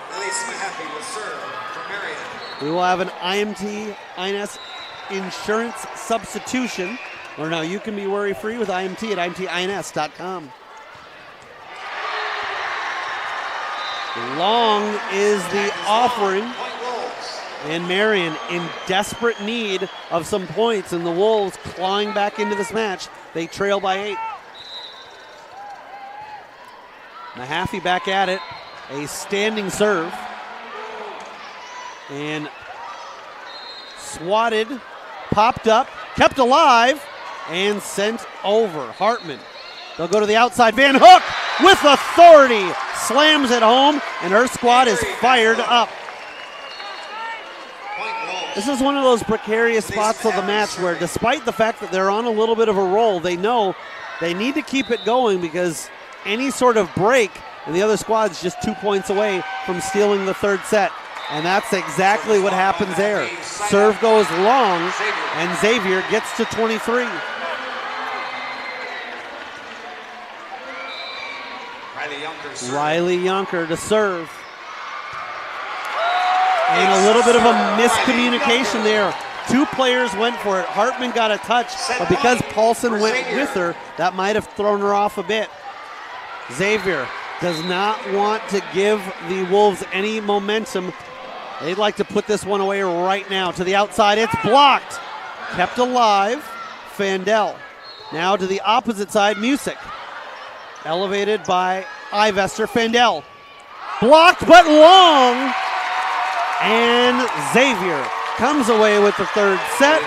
We will have an IMT-INS insurance substitution, or now you can be worry-free with IMT at IMTINS.com. Long is the offering, and Marion in desperate need of some points, and the Wolves clawing back into this match. They trail by 8. Mahaffey back at it, a standing serve, and swatted, popped up, kept alive, and sent over. Hartman, they'll go to the outside. Van Hook with authority, slams it home, and her squad is fired up. This is one of those precarious spots of the match where, despite the fact that they're on a little bit of a roll, they know they need to keep it going, because any sort of break and the other squad's just 2 points away from stealing the third set. And that's exactly what happens there. Serve goes long, and Xavier gets to 23. Riley Yunker to serve. And a little bit of a miscommunication there. Two players went for it. Hartman got a touch, but because Paulson went with her, that might have thrown her off a bit. Xavier does not want to give the Wolves any momentum. They'd like to put this one away right now. To the outside, it's blocked. Kept alive, Fandel. Now to the opposite side, Music. Elevated by Ivester. Fandel. Blocked but long. And Xavier comes away with the third set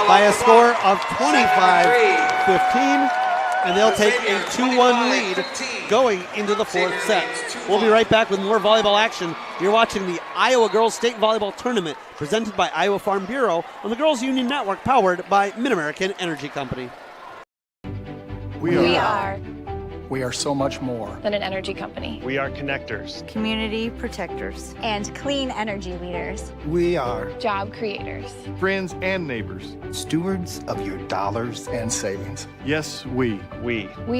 by a score of 25-15. And they'll take a 2-1 lead going into the fourth set. We'll be right back with more volleyball action. You're watching the Iowa Girls State Volleyball Tournament presented by Iowa Farm Bureau on the Girls Union Network, powered by Mid-American Energy Company. We are We are so much more than an energy company. We are connectors, community protectors, and clean energy leaders. We are job creators, friends and neighbors, stewards of your dollars and savings. Yes, we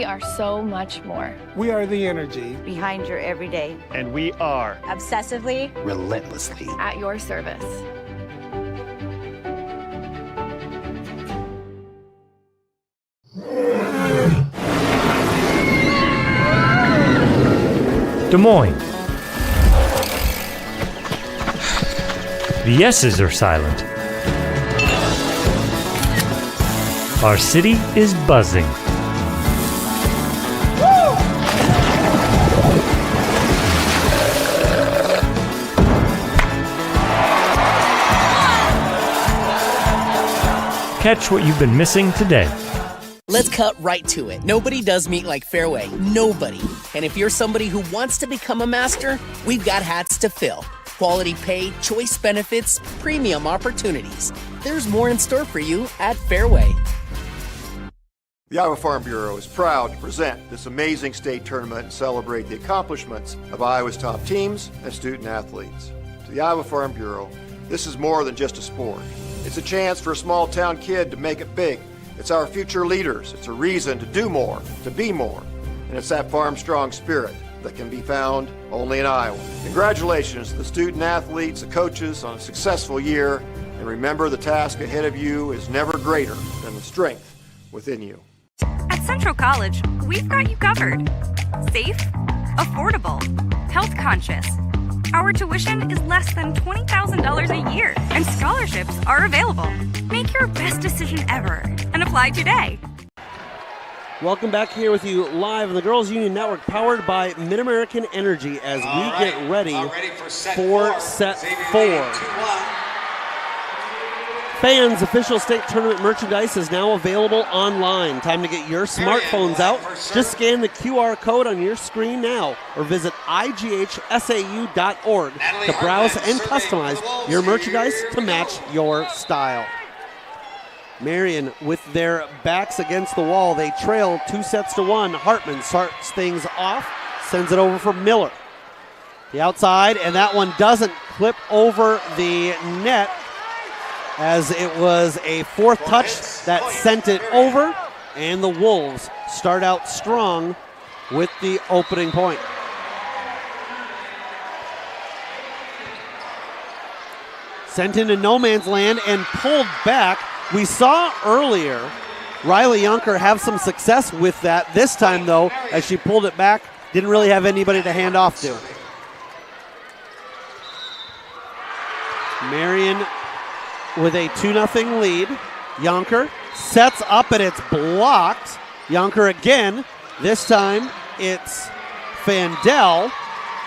are so much more. We are the energy behind your everyday, and we are obsessively, relentlessly at your service. Des Moines. The S's are silent. Our city is buzzing. Catch what you've been missing today. Let's cut right to it. Nobody does meet like Fairway. Nobody. And if you're somebody who wants to become a master, we've got hats to fill. Quality pay, choice benefits, premium opportunities. There's more in store for you at Fairway. The Iowa Farm Bureau is proud to present this amazing state tournament and celebrate the accomplishments of Iowa's top teams and student athletes. To the Iowa Farm Bureau, this is more than just a sport. It's a chance for a small town kid to make it big. It's our future leaders. It's a reason to do more, to be more. And it's that farm strong spirit that can be found only in Iowa. Congratulations to the student athletes, the coaches on a successful year. And remember, the task ahead of you is never greater than the strength within you. At Central College, we've got you covered. Safe, affordable, health conscious. Our tuition is less than $20,000 a year, and scholarships are available. Make your best decision ever and apply today. Welcome back here with you live on the Girls Union Network, powered by Mid-American Energy as we get ready for set 4. Fans, official state tournament merchandise is now available online. Time to get your smartphones out. Just scan the QR code on your screen now or visit IGHSAU.org to browse and customize your merchandise to match your style. Marion with their backs against the wall. They trail 2-1. Hartman starts things off, sends it over for Miller. The outside, and that one doesn't clip over the net, as it was a fourth touch that sent it over, and the Wolves start out strong with the opening point. Sent into no man's land and pulled back. We saw earlier Riley Yonker have some success with that. This time, though, as she pulled it back, didn't really have anybody to hand off to. Marion with a 2-0 lead. Yonker sets up and it's blocked. Yonker again. This time it's Fandel.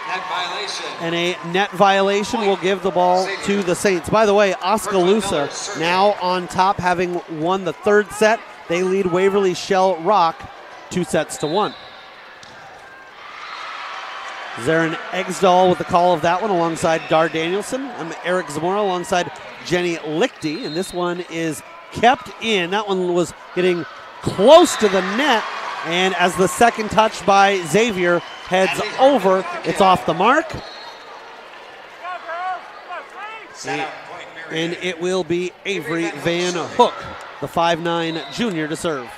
Net violation. And a net violation will give the ball to the Saints. By the way, Oskaloosa now on top, having won the third set. They lead Waverly Shell Rock 2-1. Zarin Eggsdahl with the call of that one alongside Dar Danielson. I'm Eric Zamora alongside Jenny Lichty, and this one is kept in. That one was getting close to the net, and as the second touch by Xavier heads over, it's off the mark. And it will be Avery Van Hook, the 5'9" junior, to serve.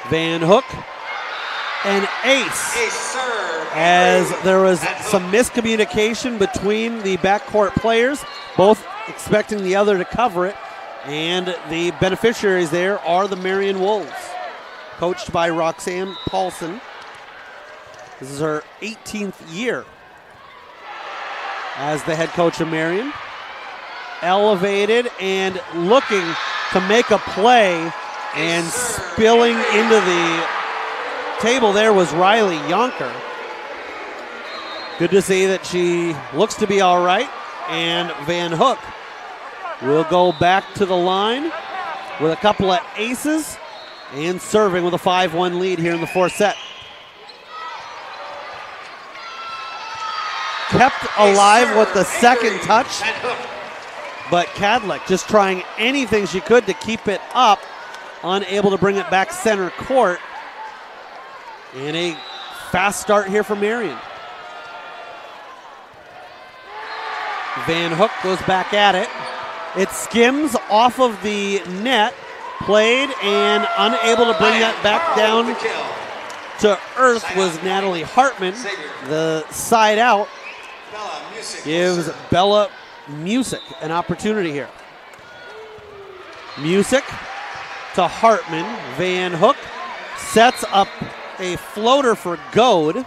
Van Hook, an ace, as there was some miscommunication between the backcourt players, both expecting the other to cover it, and the beneficiaries there are the Marion Wolves, coached by Roxanne Paulson. This is her 18th year as the head coach of Marion. Elevated and looking to make a play, and spilling into the table there was Riley Yonker. Good to see that she looks to be all right. And Van Hook will go back to the line with a couple of aces and serving with a 5-1 lead here in the fourth set. Kept alive with the second touch, but Kadlik just trying anything she could to keep it up. Unable to bring it back center court. And a fast start here for Marion. Van Hook goes back at it. It skims off of the net. Played and unable to bring that back down to earth was Natalie Hartman. The side out gives Bella Music an opportunity here. Music to Hartman. Van Hook sets up a floater for Goad.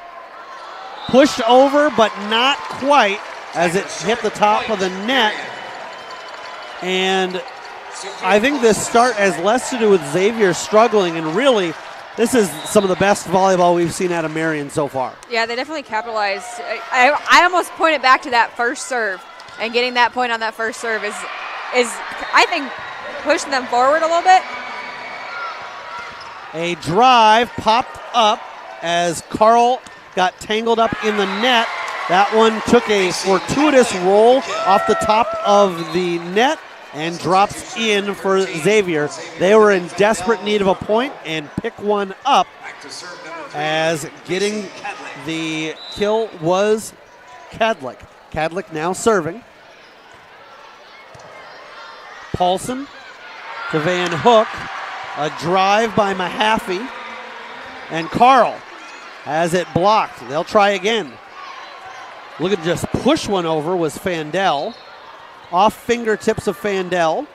Pushed over, but not quite, as it hit the top of the net. And I think this start has less to do with Xavier struggling, and really, this is some of the best volleyball we've seen out of Marion so far. Yeah, they definitely capitalized. I almost point it back to that first serve. and getting that point on that first serve is I think, pushing them forward a little bit. A drive popped up as Carl got tangled up in the net. That one took a fortuitous roll off the top of the net and drops in for Xavier. They were in desperate need of a point and pick one up, as getting the kill was Kadlik. Kadlik now serving. Paulson to Van Hook. A drive by Mahaffey. And Carl has it blocked. They'll try again. Look at just push one over was Fandel. Off fingertips of Fandel.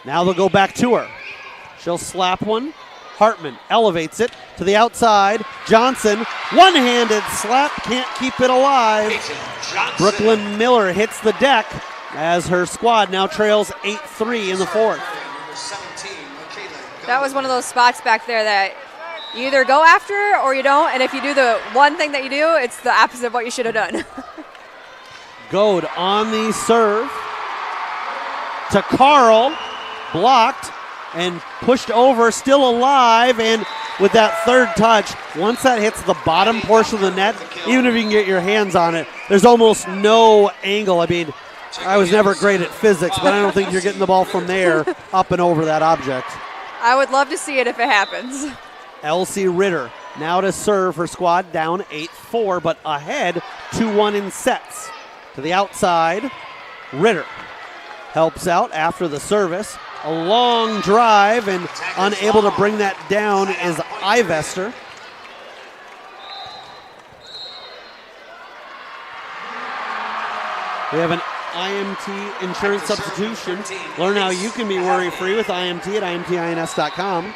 Now they'll go back to her. She'll slap one. Hartman elevates it to the outside. Johnson, one-handed slap, can't keep it alive. Brooklyn Miller hits the deck as her squad now trails 8-3 in the fourth. That was one of those spots back there that you either go after or you don't, and if you do the one thing that you do, it's the opposite of what you should have done. Goad on the serve to Carl, blocked and pushed over, still alive, and with that third touch, once that hits the bottom portion of the net, even if you can get your hands on it, there's almost no angle. I mean, I was never great at physics, but I don't think you're getting the ball from there up and over that object. I would love to see it if it happens. Elsie Ritter now to serve her squad, down 8-4, but ahead 2-1 in sets. To the outside, Ritter helps out after the service. A long drive, and unable to bring that down is Ivester. We have an IMT insurance substitution. Learn how you can be worry-free with IMT at IMTINS.com.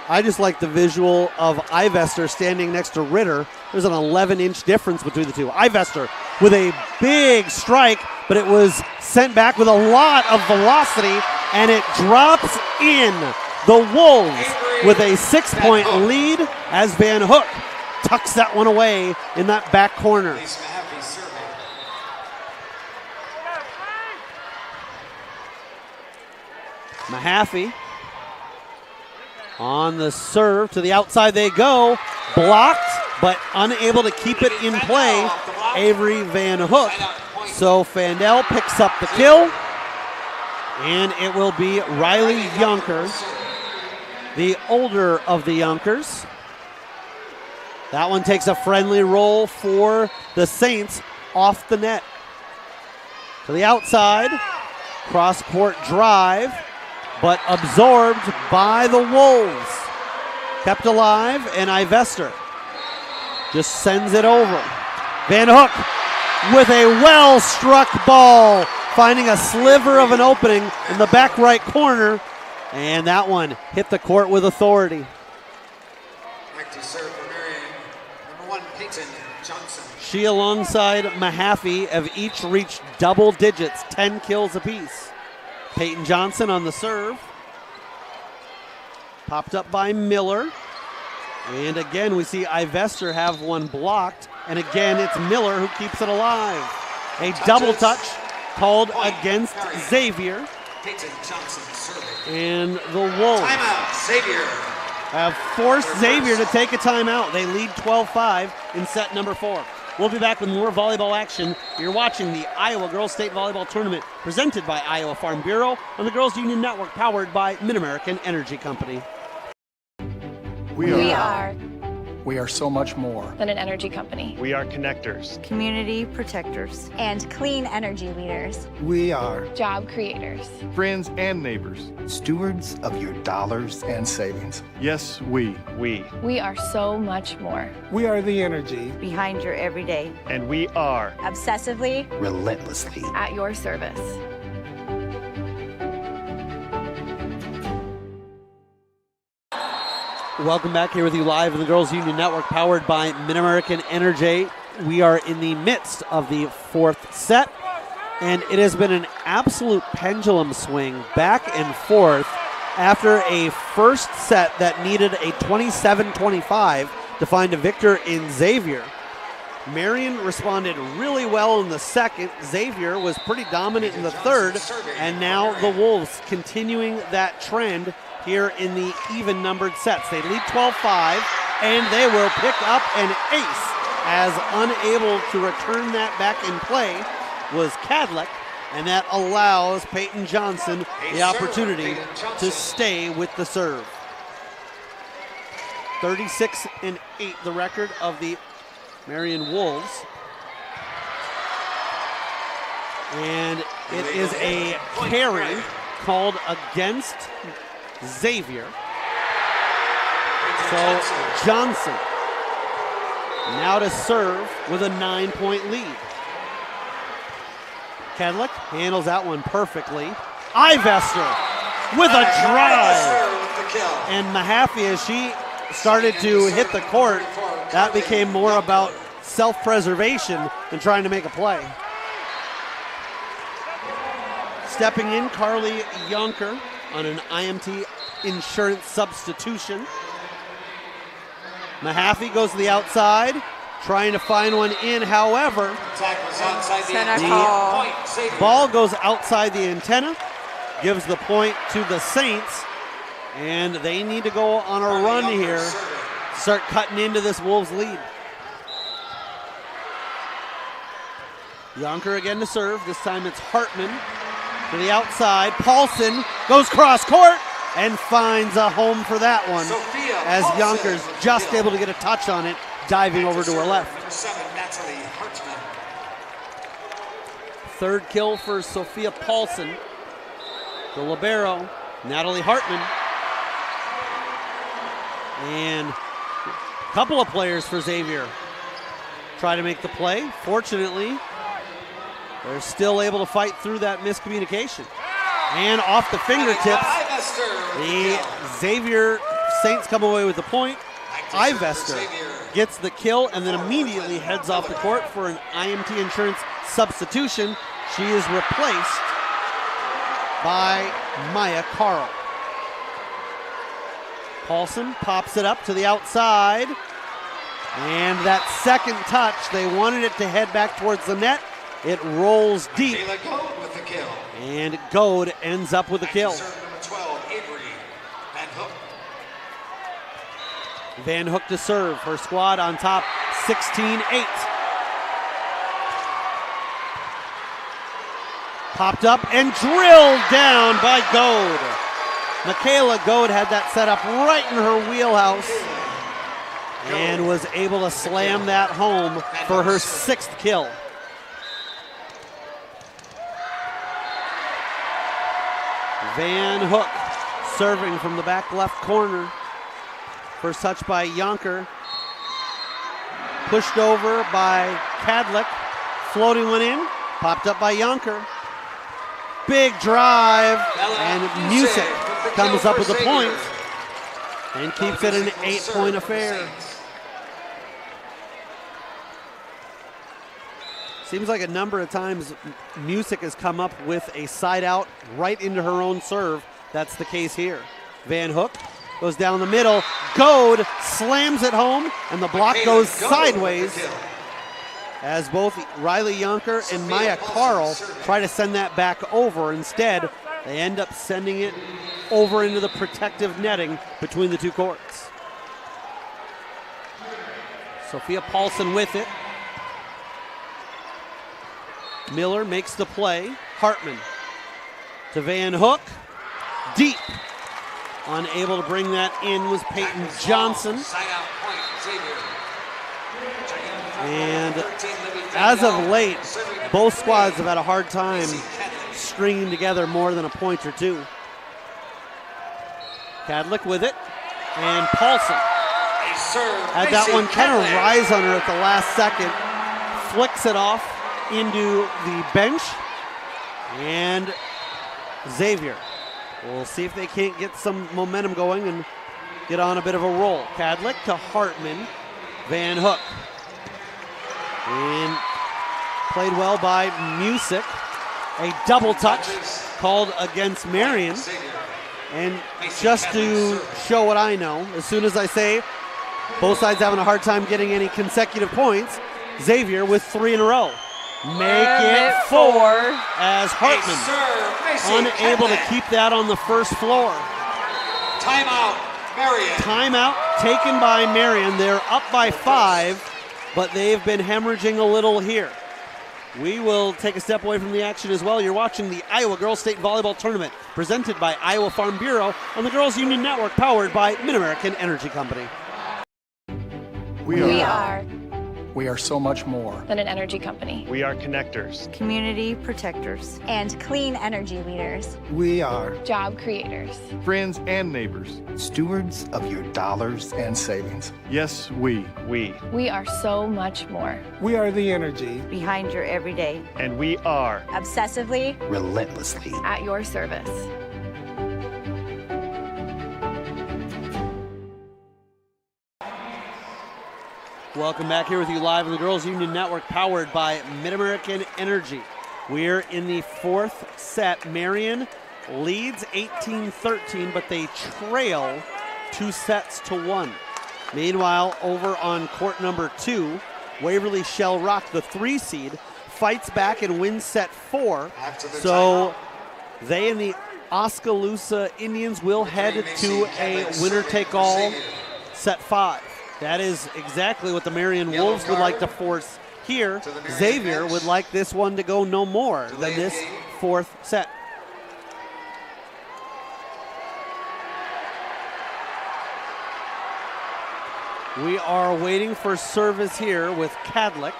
I just like the visual of Ivester standing next to Ritter. There's an 11-inch difference between the two. Ivester with a big strike, but it was sent back with a lot of velocity, and it drops in. The Wolves with a 6-point lead as Van Hook tucks that one away in that back corner. Mahaffey on the serve, to the outside they go, blocked but unable to keep it in play, Avery Van Hook. So Fandel picks up the kill, and it will be Riley Yonkers, the older of the Yonkers. That one takes a friendly roll for the Saints off the net. To the outside, cross-court drive, but absorbed by the Wolves. Kept alive, and Ivester just sends it over. Van Hook with a well-struck ball, finding a sliver of an opening in the back right corner, and that one hit the court with authority. Back to serve for Marion, number 1, Peyton Johnson. She alongside Mahaffey have each reached double digits, 10 kills apiece. Peyton Johnson on the serve. Popped up by Miller. And again, we see Ivester have one blocked. And again, it's Miller who keeps it alive. A double touch called against Xavier. Peyton Johnson serving. And the Wolves Timeout, Xavier. have forced Xavier to take a timeout. They lead 12-5 in set number 4. We'll be back with more volleyball action. You're watching the Iowa Girls State Volleyball Tournament presented by Iowa Farm Bureau on the Girls Union Network, powered by Mid-American Energy Company. We are We are so much more than an energy company. We are connectors. Community protectors. And clean energy leaders. We are Job creators. Friends and neighbors. Stewards of your dollars and savings. Yes, we. We are so much more. We are the energy behind your everyday. And we are obsessively, relentlessly at your service. Welcome back here with you live in the Girls Union Network, powered by Mid-American Energy. We are in the midst of the fourth set, and it has been an absolute pendulum swing back and forth after a first set that needed a 27-25 to find a victor in Xavier. Marion responded really well in the second. Xavier was pretty dominant in the third. And now the Wolves continuing that trend here in the even-numbered sets. They lead 12-5, and they will pick up an ace, as unable to return that back in play was Cadlick, and that allows Peyton Johnson the opportunity to stay with the serve. 36-8 the record of the Marion Wolves. And it is a carry called against Xavier. So Johnson now to serve with a 9-point lead. Kedlick handles that one perfectly. Ivester with a drive. And Mahaffey, as she started to hit the court, that became more about self-preservation than trying to make a play. Stepping in, Carly Yonker on an IMT insurance substitution. Mahaffey goes to the outside, trying to find one in. However, the ball goes outside the antenna, gives the point to the Saints, and they need to go on a run here, start cutting into this Wolves lead. Yonker again to serve. This time it's Hartman to the outside. Paulson goes cross court and finds a home for that one, as Yonker's just able to get a touch on it, diving over to her left. Third kill for Sophia Paulson. The libero, Natalie Hartman. And a couple of players for Xavier try to make the play. Fortunately, they're still able to fight through that miscommunication. And off the fingertips, the Xavier Saints come away with the point. Ivester gets the kill and then immediately heads off the court for an IMT insurance substitution. She is replaced by Maya Carl. Paulson pops it up to the outside. And that second touch, they wanted it to head back towards the net. It rolls deep. And Goad ends up with the kill. Van Hook to serve. Her squad on top, 16-8. Popped up and drilled down by Goad. Michaela Goad had that set up right in her wheelhouse and was able to slam that home for her 6th kill. Van Hook serving from the back left corner. First touch by Yonker. Pushed over by Cadlick. Floating one in. Popped up by Yonker. Big drive. And Music comes up with the point and keeps it an 8-point affair. Seems like a number of times Music has come up with a side out right into her own serve. That's the case here. Van Hook goes down the middle. Goad slams it home, and the block goes sideways as both Riley Yonker and Maya Carl try to send that back over. Instead, they end up sending it over into the protective netting between the two courts. Sophia Paulson with it. Miller makes the play. Hartman to Van Hook. Deep. Unable to bring that in was Peyton Johnson. And as of late, both squads have had a hard time stringing together more than a point or two. Cadlick with it. And Paulson had that one kind of rise on her at the last second. Flicks it off into the bench, and Xavier. We'll see if they can't get some momentum going and get on a bit of a roll. Cadlick to Hartman. Van Hook. And played well by Music. A double touch called against Marion. And just to show what I know, as soon as I say both sides having a hard time getting any consecutive points, Xavier with 3 in a row. Make it 4 as Hartman unable to keep that on the first floor. Timeout, Marion. Timeout taken by Marion. They're up by 5, but they've been hemorrhaging a little here. We will take a step away from the action as well. You're watching the Iowa Girls State Volleyball Tournament presented by Iowa Farm Bureau on the Girls Union Network, powered by Mid-American Energy Company. We are so much more than an energy company. We are connectors, community protectors, and clean energy leaders. We are job creators, friends and neighbors, stewards of your dollars and savings. Yes, we are so much more. We are the energy behind your everyday. And we are obsessively, relentlessly at your service. Welcome back here with you live on the Girls Union Network, powered by Mid-American Energy. We're in the 4th set. Marion leads 18-13, but they trail 2 sets to 1. Meanwhile, over on court number 2, Waverly Shell Rock, the 3 seed, fights back and wins set 4. So they and the Oskaloosa Indians will head to a winner-take-all set 5. That is exactly what the Marion Wolves would like to force here. Xavier would like this one to go no more than this 4th set. We are waiting for service here with Cadlick.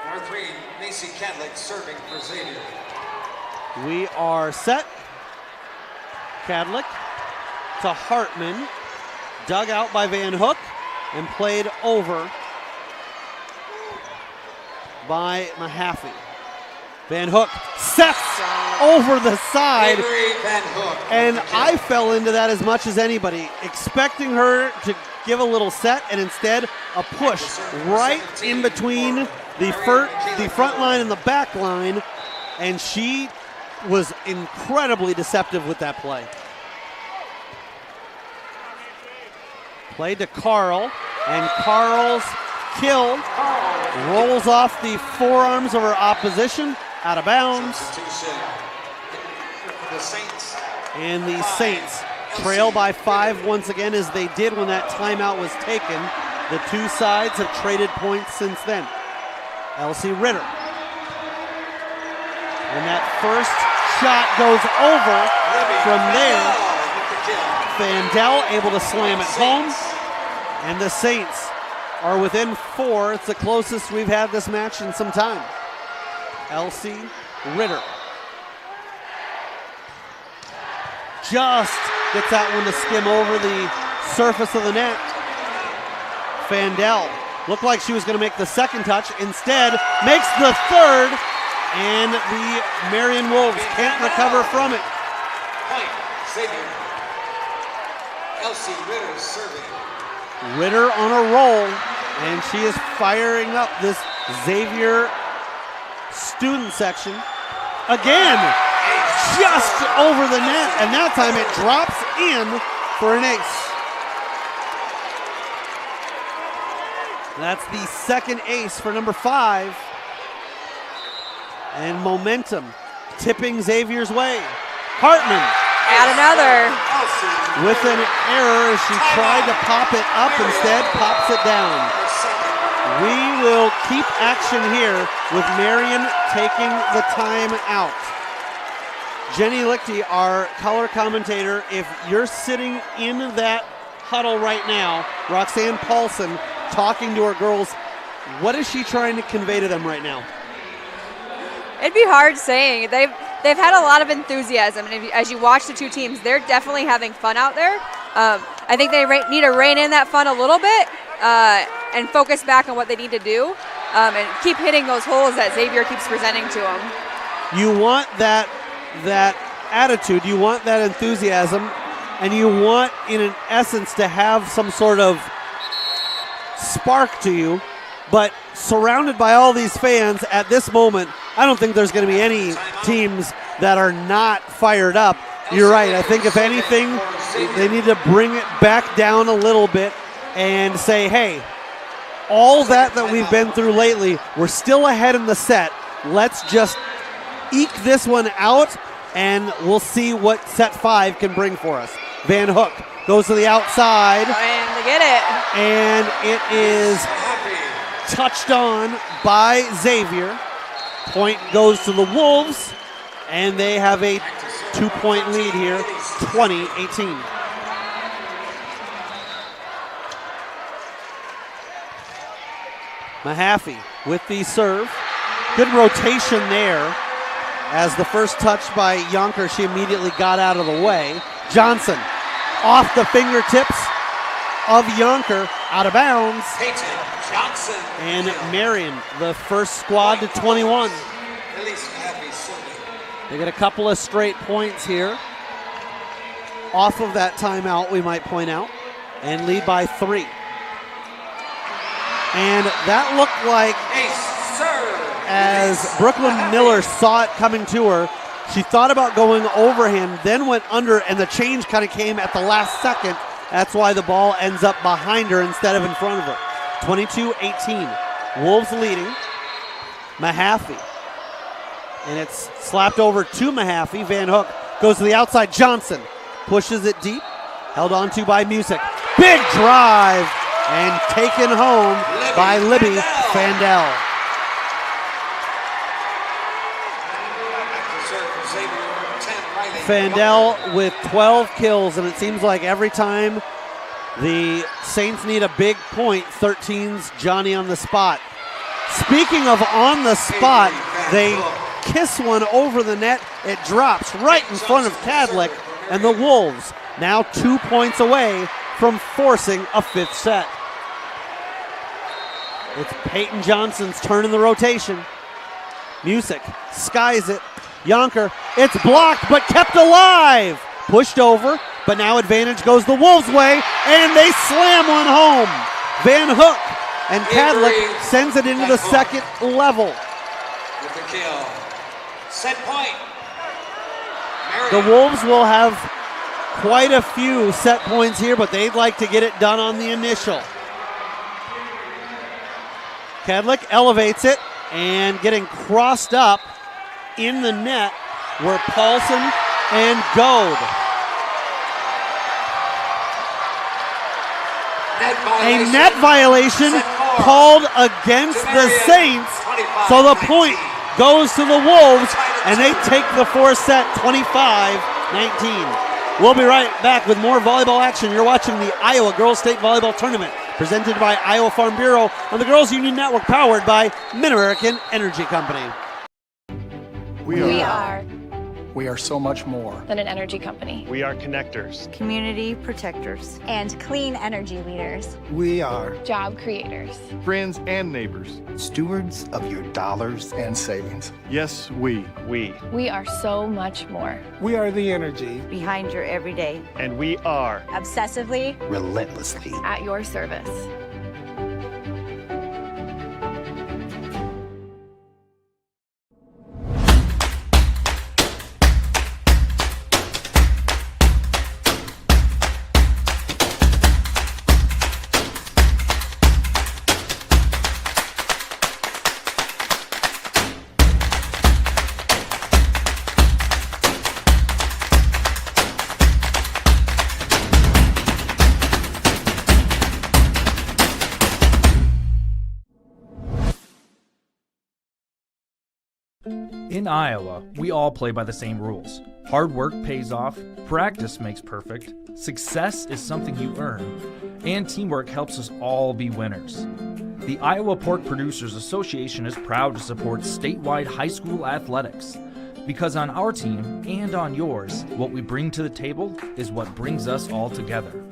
Number 3, Macy Cadlick serving for Xavier. We are set. Cadlick to Hartman, dug out by Van Hook and played over by Mahaffey. Van Hook sets over the side, and I fell into that as much as anybody, expecting her to give a little set, and instead a push right in between the front line and the back line, and she was incredibly deceptive with that play. Played to Carl, and Carl's kill rolls off the forearms of her opposition, out of bounds. And the Saints trail by 5 once again, as they did when that timeout was taken. The 2 sides have traded points since then. Elsie Ritter. And that first shot goes over. From there, Fandel able to slam it home. And the Saints are within 4. It's the closest we've had this match in some time. Elsie Ritter just gets that one to skim over the surface of the net. Fandel looked like she was going to make the second touch. Instead, makes the third. And the Marion Wolves can't recover from it. Point, Xavier. Elsie Ritter serving. Ritter on a roll, and she is firing up this Xavier student section. Again, just over the net, and that time it drops in for an ace. That's the second ace for number 5. And momentum tipping Xavier's way. Hartman. Add another. With an error as she tried to pop it up, instead pops it down. We will keep action here with Marion taking the time out. Jenny Lichty, our color commentator, if you're sitting in that huddle right now, Roxanne Paulson talking to her girls, what is she trying to convey to them right now? It'd be hard saying. They've had a lot of enthusiasm, and as you watch the 2 teams, they're definitely having fun out there. I think they need to rein in that fun a little bit and focus back on what they need to do and keep hitting those holes that Xavier keeps presenting to them. You want that attitude, you want that enthusiasm, and you want, in essence, to have some sort of spark to you. But surrounded by all these fans at this moment, I don't think there's going to be any teams that are not fired up. You're right. I think if anything, They need to bring it back down a little bit and say, hey, all that we've been through lately, we're still ahead in the set. Let's just eke this one out, and we'll see what set 5 can bring for us. Van Hook goes to the outside. And they get it. And it is touched on by Xavier. Point goes to the Wolves, and they have a 2-point lead here, 20-18. Mahaffey with the serve. Good rotation there. As the first touch by Yonker, she immediately got out of the way. Johnson off the fingertips of Yonker, out of bounds. Johnson. And Marion, the first squad to 21. They get a couple of straight points here. Off of that timeout, we might point out, and lead by 3. And that looked like, as Brooklyn Miller saw it coming to her, she thought about going overhand, then went under, and the change kind of came at the last second. That's why the ball ends up behind her instead of in front of her. 22-18. Wolves leading. Mahaffey. And it's slapped over to Mahaffey. Van Hook goes to the outside. Johnson pushes it deep. Held on to by Music. Big drive. And taken home by Libby Fandel. Fandel with 12 kills, and it seems like every time the Saints need a big point, 13's Johnny on the spot. Speaking of on the spot, they kiss one over the net. It drops right in front of Cadlick, and the Wolves now 2 points away from forcing a 5th set. It's Peyton Johnson's turn in the rotation. Music skies it. Yonker, it's blocked but kept alive. Pushed over, but now advantage goes the Wolves' way, and they slam one home. Van Hook and Cadlick sends it into the second level. With the kill. Set point. The Wolves will have quite a few set points here, but they'd like to get it done on the initial. Cadlick elevates it, and getting crossed up in the net were Paulson and Gold. A net violation called against the Saints, so the point goes to the Wolves, and they take the 4th set 25-19. We'll be right back with more volleyball action. You're watching the Iowa Girls State Volleyball Tournament, presented by Iowa Farm Bureau on the Girls Union Network, powered by Mid-American Energy Company. We are so much more than an energy company. We are connectors, community protectors, and clean energy leaders. We are job creators, friends and neighbors, stewards of your dollars and savings. Yes, we are so much more. We are the energy behind your everyday. And we are obsessively, relentlessly at your service. In Iowa, we all play by the same rules. Hard work pays off, practice makes perfect, success is something you earn, and teamwork helps us all be winners. The Iowa Pork Producers Association is proud to support statewide high school athletics. Because on our team and on yours, what we bring to the table is what brings us all together.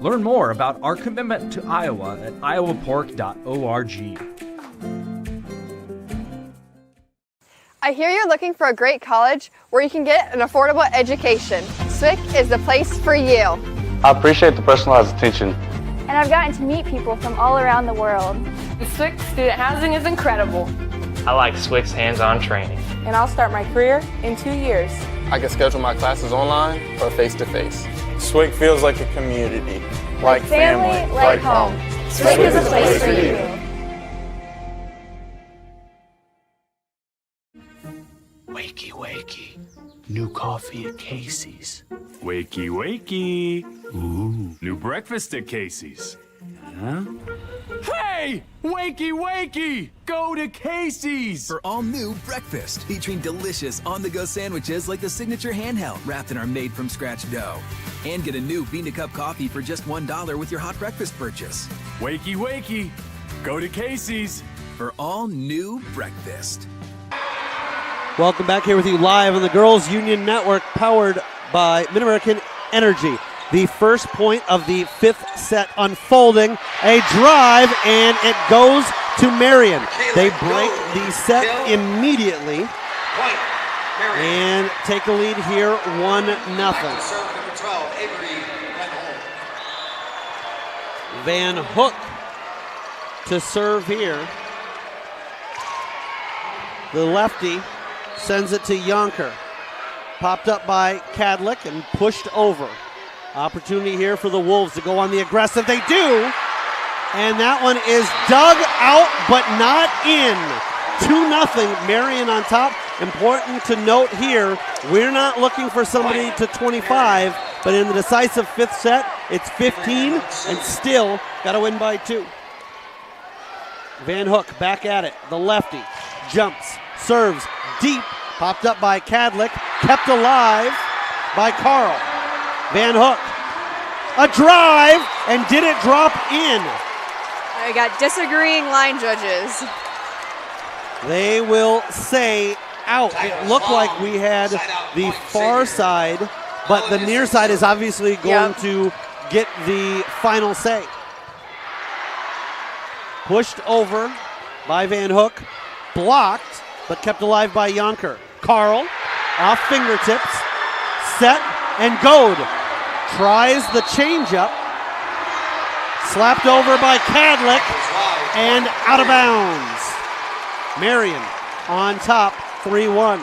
Learn more about our commitment to Iowa at iowapork.org. I hear you're looking for a great college where you can get an affordable education. SWIC is the place for you. I appreciate the personalized attention. And I've gotten to meet people from all around the world. The SWIC student housing is incredible. I like SWIC's hands-on training. And I'll start my career in 2 years. I can schedule my classes online or face-to-face. Swick feels like a community, like family, like home. Swick is a place for you. Wakey, wakey. New coffee at Casey's. Wakey, wakey. Ooh, new breakfast at Casey's. Huh? Hey! Wakey, wakey! Go to Casey's! For all new breakfast, featuring delicious on-the-go sandwiches like the signature handheld wrapped in our made-from-scratch dough. And get a new bean-to-cup coffee for just $1 with your hot breakfast purchase. Wakey, wakey! Go to Casey's! For all new breakfast. Welcome back here with you live on the Girls Union Network, powered by Mid-American Energy. The first point of the fifth set unfolding. A drive, and it goes to Marion. They break the set immediately and take a lead here 1-0. Van Hook to serve here. The lefty sends it to Yonker. Popped up by Cadlick and pushed over. Opportunity here for the Wolves to go on the aggressive. They do. And that one is dug out, but not in. 2-0, Marion on top. Important to note here, we're not looking for somebody to 25, but in the decisive fifth set, it's 15, and still got to win by 2. Van Hook back at it. The lefty jumps, serves deep, popped up by Cadlick, kept alive by Carl. Van Hook, a drive, and did it drop in? I got disagreeing line judges. They will say out. It looked like we had the far side, but the near side is obviously going to get the final say. Pushed over by Van Hook, blocked, but kept alive by Yonker. Carl, off fingertips, set, and Goad tries the changeup, slapped over by Cadlick, and out of bounds. Marion on top, 3-1.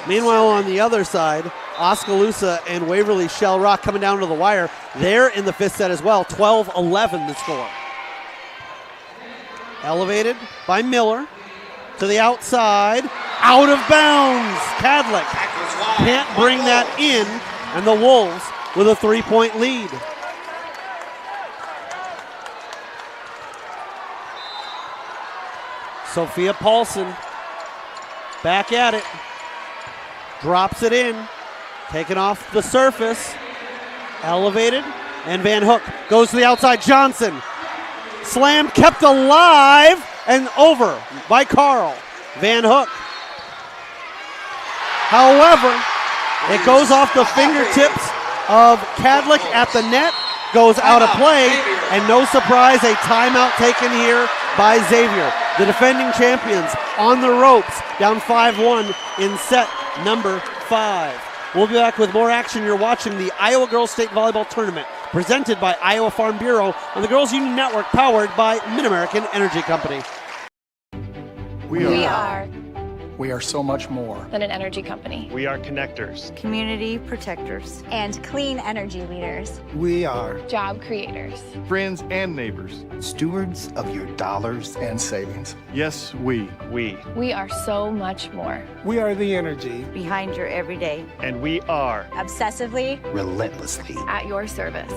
Meanwhile, on the other side, Oskaloosa and Waverly Shell Rock coming down to the wire. They're in the fifth set as well, 12-11 the score. Elevated by Miller to the outside, out of bounds. Cadlick can't bring that in, and the Wolves with a 3-point lead. Sophia Paulson back at it, drops it in, taken off the surface, elevated, and Van Hook goes to the outside. Johnson, slam kept alive and over by Carl. Van Hook. However, it goes off the fingertips of Cadlick at the net, goes out of play, and no surprise, a timeout taken here by Xavier. The defending champions on the ropes, down 5-1 in set number 5. We'll be back with more action. You're watching the Iowa Girls State Volleyball Tournament, presented by Iowa Farm Bureau on the Girls Union Network, powered by Mid-American Energy Company. We are so much more than an energy company. We are connectors, community protectors, and clean energy leaders. We are job creators, friends and neighbors, stewards of your dollars and savings. Yes, we are so much more. We are the energy behind your everyday, and we are obsessively, relentlessly at your service.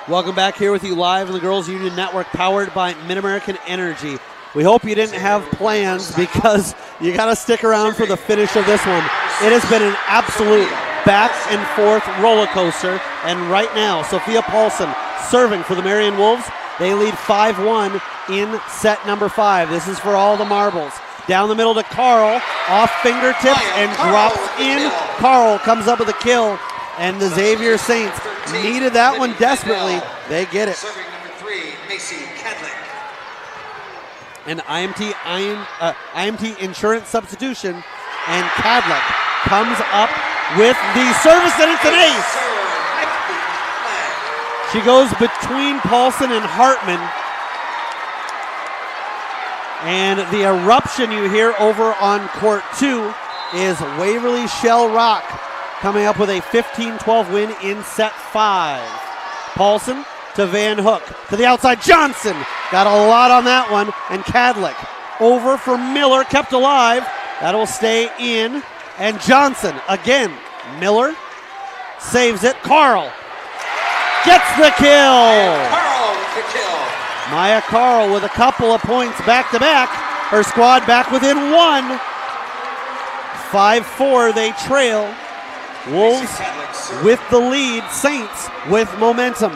Welcome back here with you live on the Girls Union Network, powered by Mid-American Energy. We hope you didn't have plans, because you got to stick around for the finish of this one. It has been an absolute back and forth roller coaster, and right now, Sophia Paulson serving for the Marion Wolves. They lead 5-1 in set number 5. This is for all the marbles. Down the middle to Carl, off fingertips, and drops in. Carl comes up with a kill, and the Xavier Saints needed that one desperately. They get it. Serving number 3, Macy Cadlick. An IMT insurance substitution, and Cadlick comes up with the service, and it's an ace. She goes between Paulson and Hartman. And the eruption you hear over on court 2 is Waverly Shell Rock coming up with a 15-12 win in set 5. Paulson to Van Hook to the outside. Johnson got a lot on that one. And Cadlick over for Miller, kept alive. That'll stay in. And Johnson again. Miller saves it. Carl gets the kill. Carl with the kill. Maya Carl with a couple of points back to back. Her squad back within 1. 5-4 they trail. Wolves with the lead. Saints with momentum.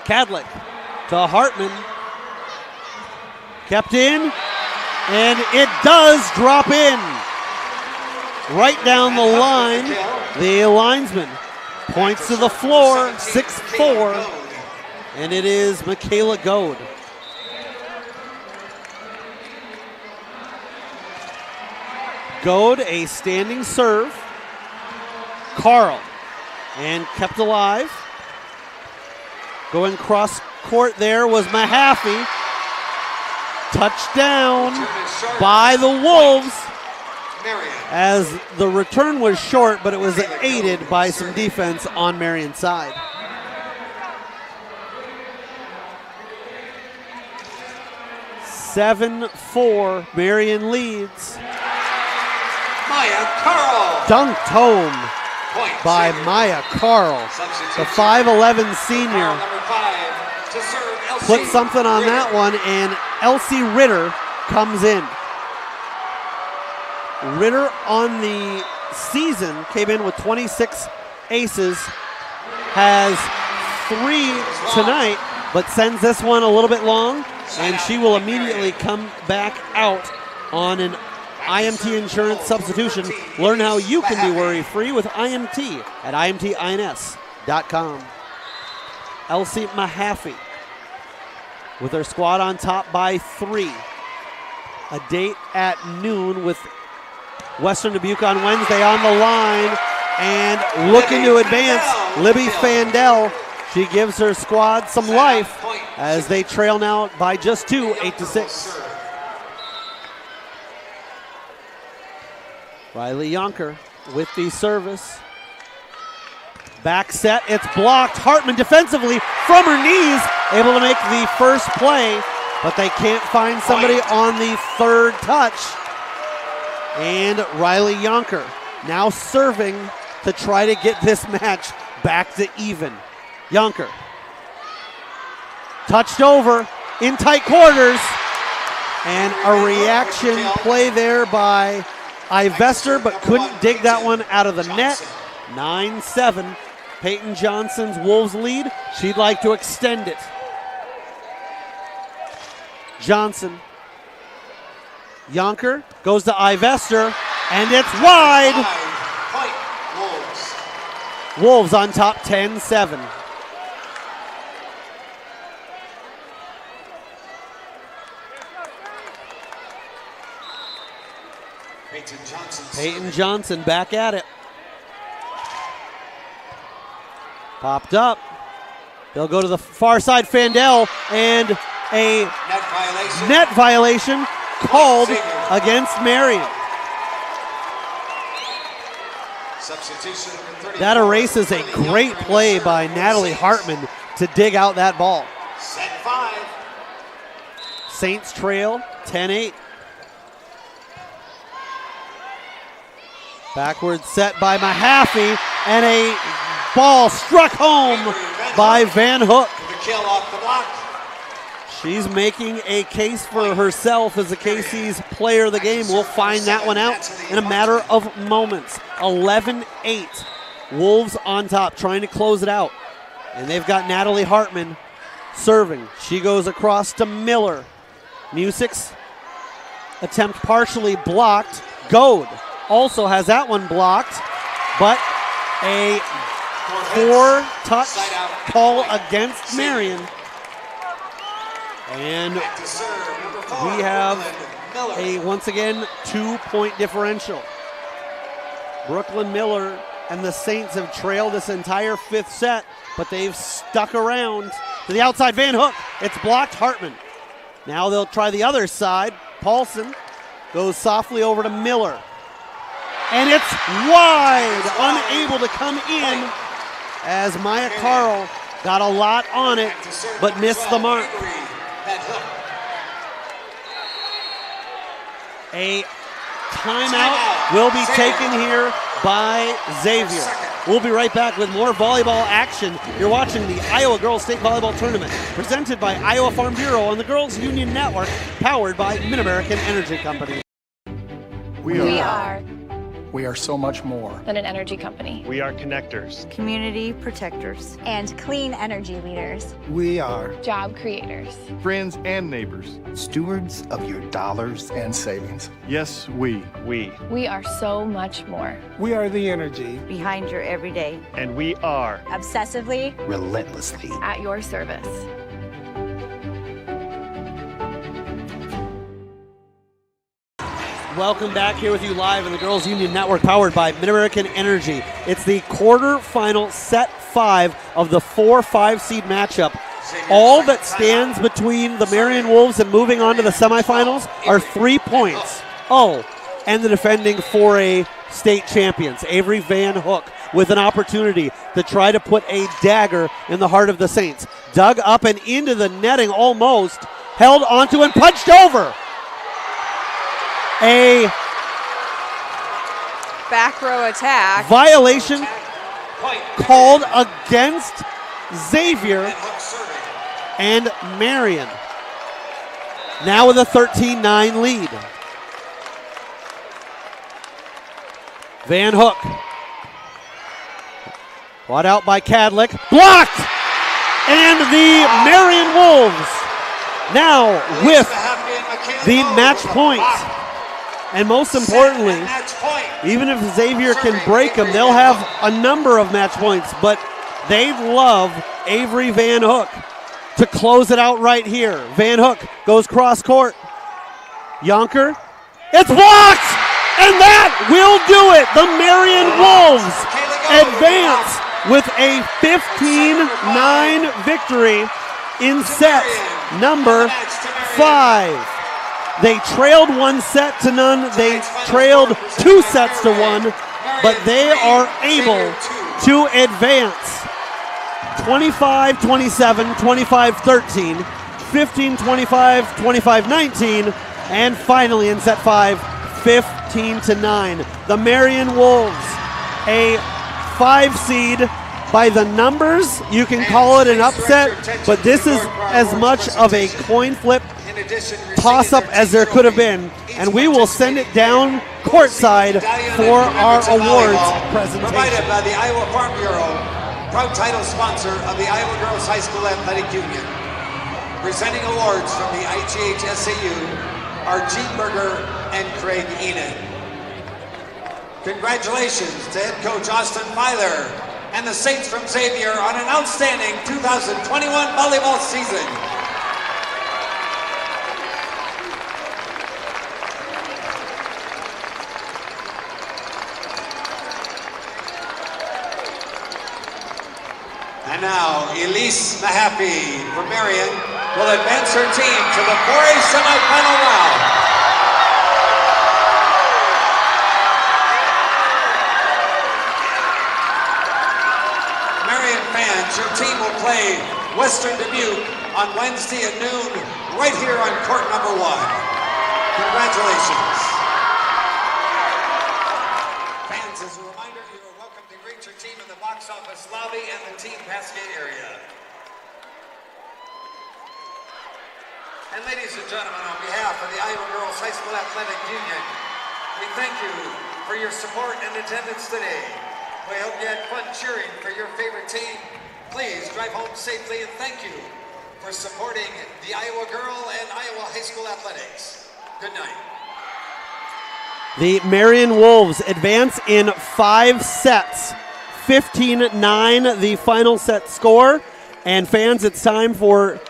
Cadlick to Hartman. Kept in. And it does drop in. Right down the line. The linesman points to the floor. 6-4. And it is Michaela Goad. Goad, a standing serve. Carl, and kept alive. Going cross court there was Mahaffey. Touchdown by the Wolves. As the return was short, but it was aided by some defense on Marion's side. (7-4) Marion leads. Maya Carl. Dunked home by Maya Carl. The 5'11 senior put something on that one, and Elsie Ritter comes in. Ritter on the season came in with 26 aces, has 3 tonight, but sends this one a little bit long, and she will immediately come back out on an IMT insurance substitution. Learn how you can be worry-free with IMT at imtins.com. Elsie Mahaffey with her squad on top by 3. A date at noon with Western Dubuque on Wednesday on the line, and looking to advance, Libby Fandel. She gives her squad some life as they trail now by just 2, 8-6. Riley Yonker with the service. Back set, it's blocked. Hartman defensively from her knees, able to make the first play, but they can't find somebody on the third touch. And Riley Yonker now serving to try to get this match back to even. Yonker touched over in tight quarters, and a reaction play there by Ivester, but couldn't dig that one out of the net. 9-7, Peyton Johnson's Wolves lead. She'd like to extend it. Johnson. Yonker goes to Ivester, and it's wide. Wolves on top 10-7. Peyton Johnson back at it. Popped up. They'll go to the far side. Fandel, and a net violation called against Marion. That erases a great play by Natalie Hartman to dig out that ball. Saints trail 10-8. Backward set by Mahaffey, and a ball struck home by Van Hook. She's making a case for herself as the KC's player of the game. We'll find that one out in a matter of moments. 11-8. Wolves on top, trying to close it out. And they've got Natalie Hartman serving. She goes across to Miller. Music's attempt partially blocked. Goad also has that one blocked, but a 4-touch call against Marion. And we have a, once again, 2-point differential. Brooklyn Miller and the Saints have trailed this entire 5th set, but they've stuck around. To the outside, Van Hook. It's blocked. Hartman Now they'll try the other side. Paulson goes softly over to Miller. And it's wide, unable to come in as Maya Carl got a lot on it, but missed the mark. A timeout will be taken here by Xavier. We'll be right back with more volleyball action. You're watching the Iowa Girls State Volleyball Tournament, presented by Iowa Farm Bureau on the Girls Union Network, powered by Mid-American Energy Company. We are We are so much more than an energy company. We are connectors. Community protectors. And clean energy leaders. We are Job creators. Friends and neighbors. Stewards of your dollars and savings. Yes, we. We are so much more. We are the energy behind your everyday. And we are obsessively, relentlessly at your service. Welcome back here with you live in the Girls Union Network, powered by Mid-American Energy. It's the quarterfinal set 5 of the 4-5 seed matchup. All that stands between the Marion Wolves and moving on to the semifinals are 3 points. Oh, and the defending 4A state champions, Avery Van Hook, with an opportunity to try to put a dagger in the heart of the Saints. Dug up and into the netting almost, held onto and punched over. A back row attack. Violation called against Xavier and Marion. Now with a 13-9 lead. Van Hook. Brought out by Cadlick. Blocked! And the Marion Wolves now with the match point. And most importantly, even if Xavier can break them, they'll have a number of match points, but they love Avery Van Hook to close it out right here. Van Hook goes cross court. Yonker, it's blocked! And that will do it! The Marion Wolves advance with a 15-9 victory in set number 5. They trailed 1 set to none. They trailed 2 sets to 1, but they are able to advance 25-27, 25-13, 15-25, 25-19, and finally in set 5, 15-9. The Marion Wolves, a 5 seed. By the numbers, you can call it an upset, but this is as much of a coin flip toss-up as there could have been, and we will send it down courtside for our awards presentation. Provided by the Iowa Farm Bureau, proud title sponsor of the Iowa Girls High School Athletic Union. Presenting awards from the IGHSAU are Gene Berger and Craig Enid. Congratulations to head coach Austin Filer and the Saints from Xavier on an outstanding 2021 volleyball season. And now, Elise Mahaffey from Marion will advance her team to the 4A semifinal round. Marion fans, your team will play Western Dubuque on Wednesday at noon, right here on court number 1. Congratulations. Fans, as a reminder, you are welcome to greet your team in the box office lobby and the team pass gate area. And ladies and gentlemen, on behalf of the Iowa Girls High School Athletic Union, we thank you for your support and attendance today. We hope you had fun cheering for your favorite team. Please drive home safely and thank you for supporting the Iowa Girl and Iowa High School Athletics. Good night. The Marion Wolves advance in 5 sets. 15-9 the final set score. And fans, it's time for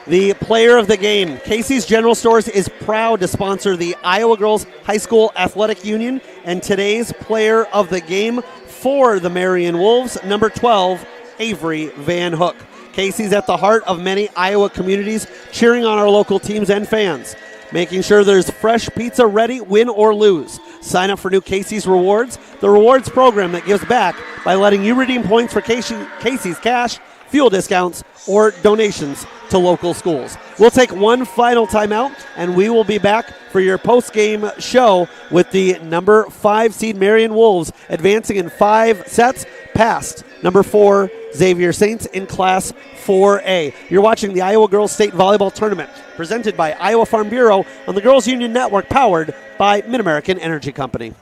the player of the game. Casey's General Stores is proud to sponsor the Iowa Girls High School Athletic Union, and today's player of the game for the Marion Wolves, number 12, Avery Van Hook. Casey's at the heart of many Iowa communities, cheering on our local teams and fans, making sure there's fresh pizza ready, win or lose. Sign up for new Casey's Rewards, the rewards program that gives back by letting you redeem points for Casey's cash, fuel discounts, or donations to local schools. We'll take one final timeout, and we will be back for your post-game show with the number 5 seed Marion Wolves advancing in 5 sets past number 4 Xavier Saints in Class 4A. You're watching the Iowa Girls State Volleyball Tournament presented by Iowa Farm Bureau on the Girls Union Network, powered by Mid-American Energy Company.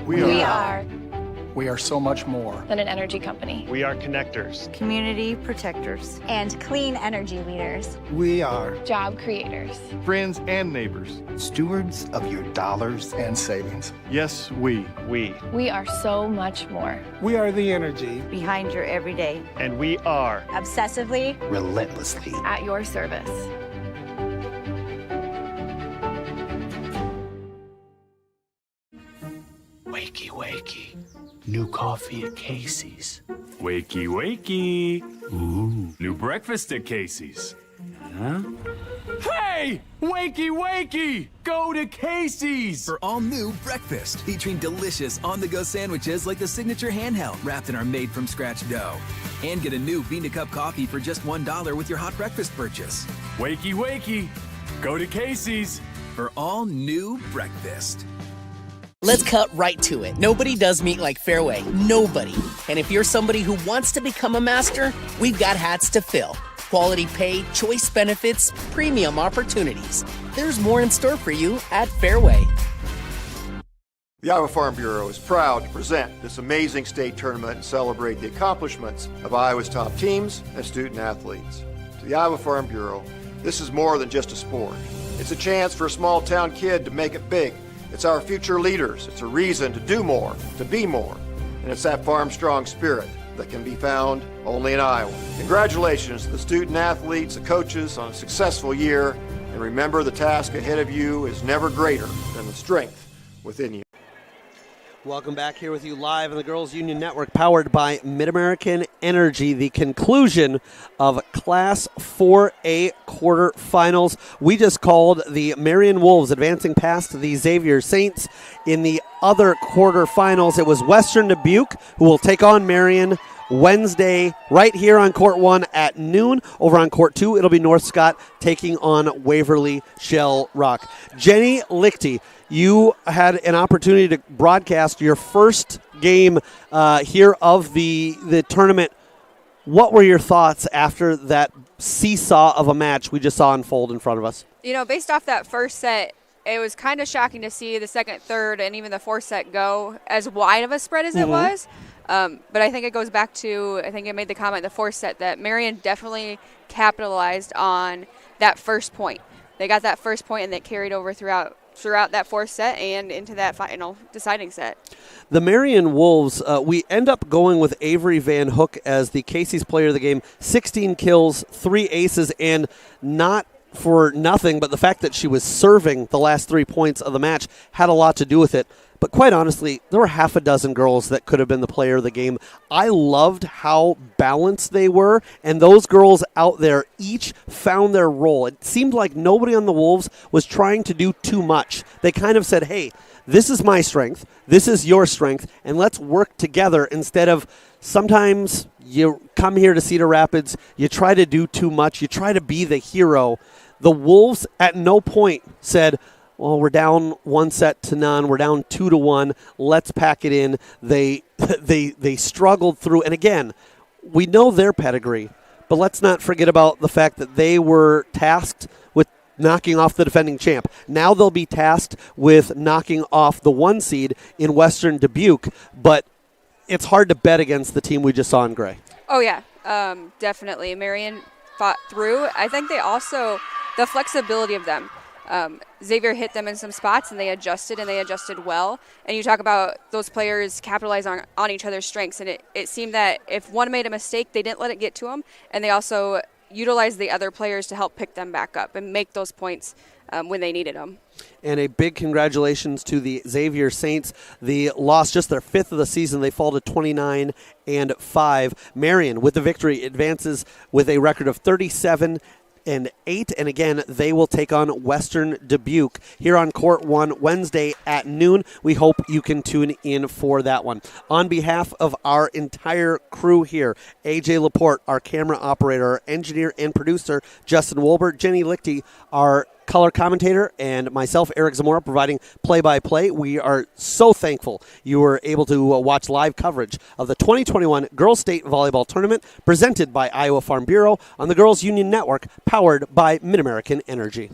We are so much more than an energy company. We are connectors. Community protectors. And clean energy leaders. We are Job creators. Friends and neighbors. Stewards of your dollars and savings. Yes, we. We are so much more. We are the energy Behind your everyday. And we are Obsessively. Relentlessly. At your service. Wakey, wakey. New coffee at Casey's. Wakey, wakey. Ooh, new breakfast at Casey's. Huh? Hey! Wakey, wakey! Go to Casey's! For all new breakfast, featuring delicious on-the-go sandwiches like the signature handheld wrapped in our made-from-scratch dough. And get a new bean-to-cup coffee for just $1 with your hot breakfast purchase. Wakey, wakey. Go to Casey's. For all new breakfast. Let's cut right to it. Nobody does meet like Fairway. Nobody. And if you're somebody who wants to become a master, we've got hats to fill. Quality pay, choice benefits, premium opportunities. There's more in store for you at Fairway. The Iowa Farm Bureau is proud to present this amazing state tournament and celebrate the accomplishments of Iowa's top teams and student athletes. To the Iowa Farm Bureau, this is more than just a sport. It's a chance for a small town kid to make it big. It's our future leaders. It's a reason to do more, to be more. And it's that farm strong spirit that can be found only in Iowa. Congratulations to the student athletes, the coaches on a successful year. And remember, the task ahead of you is never greater than the strength within you. Welcome back here with you live on the Girls Union Network, powered by Mid-American Energy. The conclusion of Class 4A quarterfinals. We just called the Marion Wolves advancing past the Xavier Saints. In the other quarterfinals, it was Western Dubuque who will take on Marion Wednesday right here on Court 1 at noon. Over on Court 2, it'll be North Scott taking on Waverly Shell Rock. Jenny Lichty, you had an opportunity to broadcast your first game here of the tournament. What were your thoughts after that seesaw of a match we just saw unfold in front of us? You know, based off that first set, it was kind of shocking to see the second, third, and even the fourth set go as wide of a spread as it was. But I think it goes back to, I think I made the comment in the fourth set that Marion definitely capitalized on that first point. They got that first point and that carried over throughout that fourth set and into that final deciding set. The Marion Wolves, we end up going with Avery Van Hook as the Casey's player of the game. 16 kills, 3 aces, and not for nothing, but the fact that she was serving the last 3 points of the match had a lot to do with it. But quite honestly, there were half a dozen girls that could have been the player of the game. I loved how balanced they were, and those girls out there each found their role. It seemed like nobody on the Wolves was trying to do too much. They kind of said, hey, this is my strength, this is your strength, and let's work together instead of sometimes you come here to Cedar Rapids, you try to do too much, you try to be the hero. The Wolves at no point said, well, we're down 1-0, we're down 2-1, let's pack it in. They struggled through, and again, we know their pedigree, but let's not forget about the fact that they were tasked with knocking off the defending champ. Now they'll be tasked with knocking off the 1 seed in Western Dubuque, but it's hard to bet against the team we just saw in gray. Oh, yeah, definitely. Marion fought through. I think they also, the flexibility of them, Xavier hit them in some spots, and they adjusted well. And you talk about those players capitalize on each other's strengths, and it seemed that if one made a mistake, they didn't let it get to them, and they also utilize the other players to help pick them back up and make those points when they needed them. And a big congratulations to the Xavier Saints. The loss, just their 5th of the season. They fall to 29-5. Marion, with the victory, advances with a record of 37-8, and again, they will take on Western Dubuque here on Court 1 Wednesday at noon. We hope you can tune in for that one. On behalf of our entire crew here, AJ Laporte, our camera operator, our engineer and producer, Justin Wolbert, Jenny Lichty, our color commentator, and myself, Eric Zamora, providing play-by-play. We are so thankful you were able to watch live coverage of the 2021 Girls State Volleyball Tournament presented by Iowa Farm Bureau on the Girls Union Network, powered by Mid-American Energy.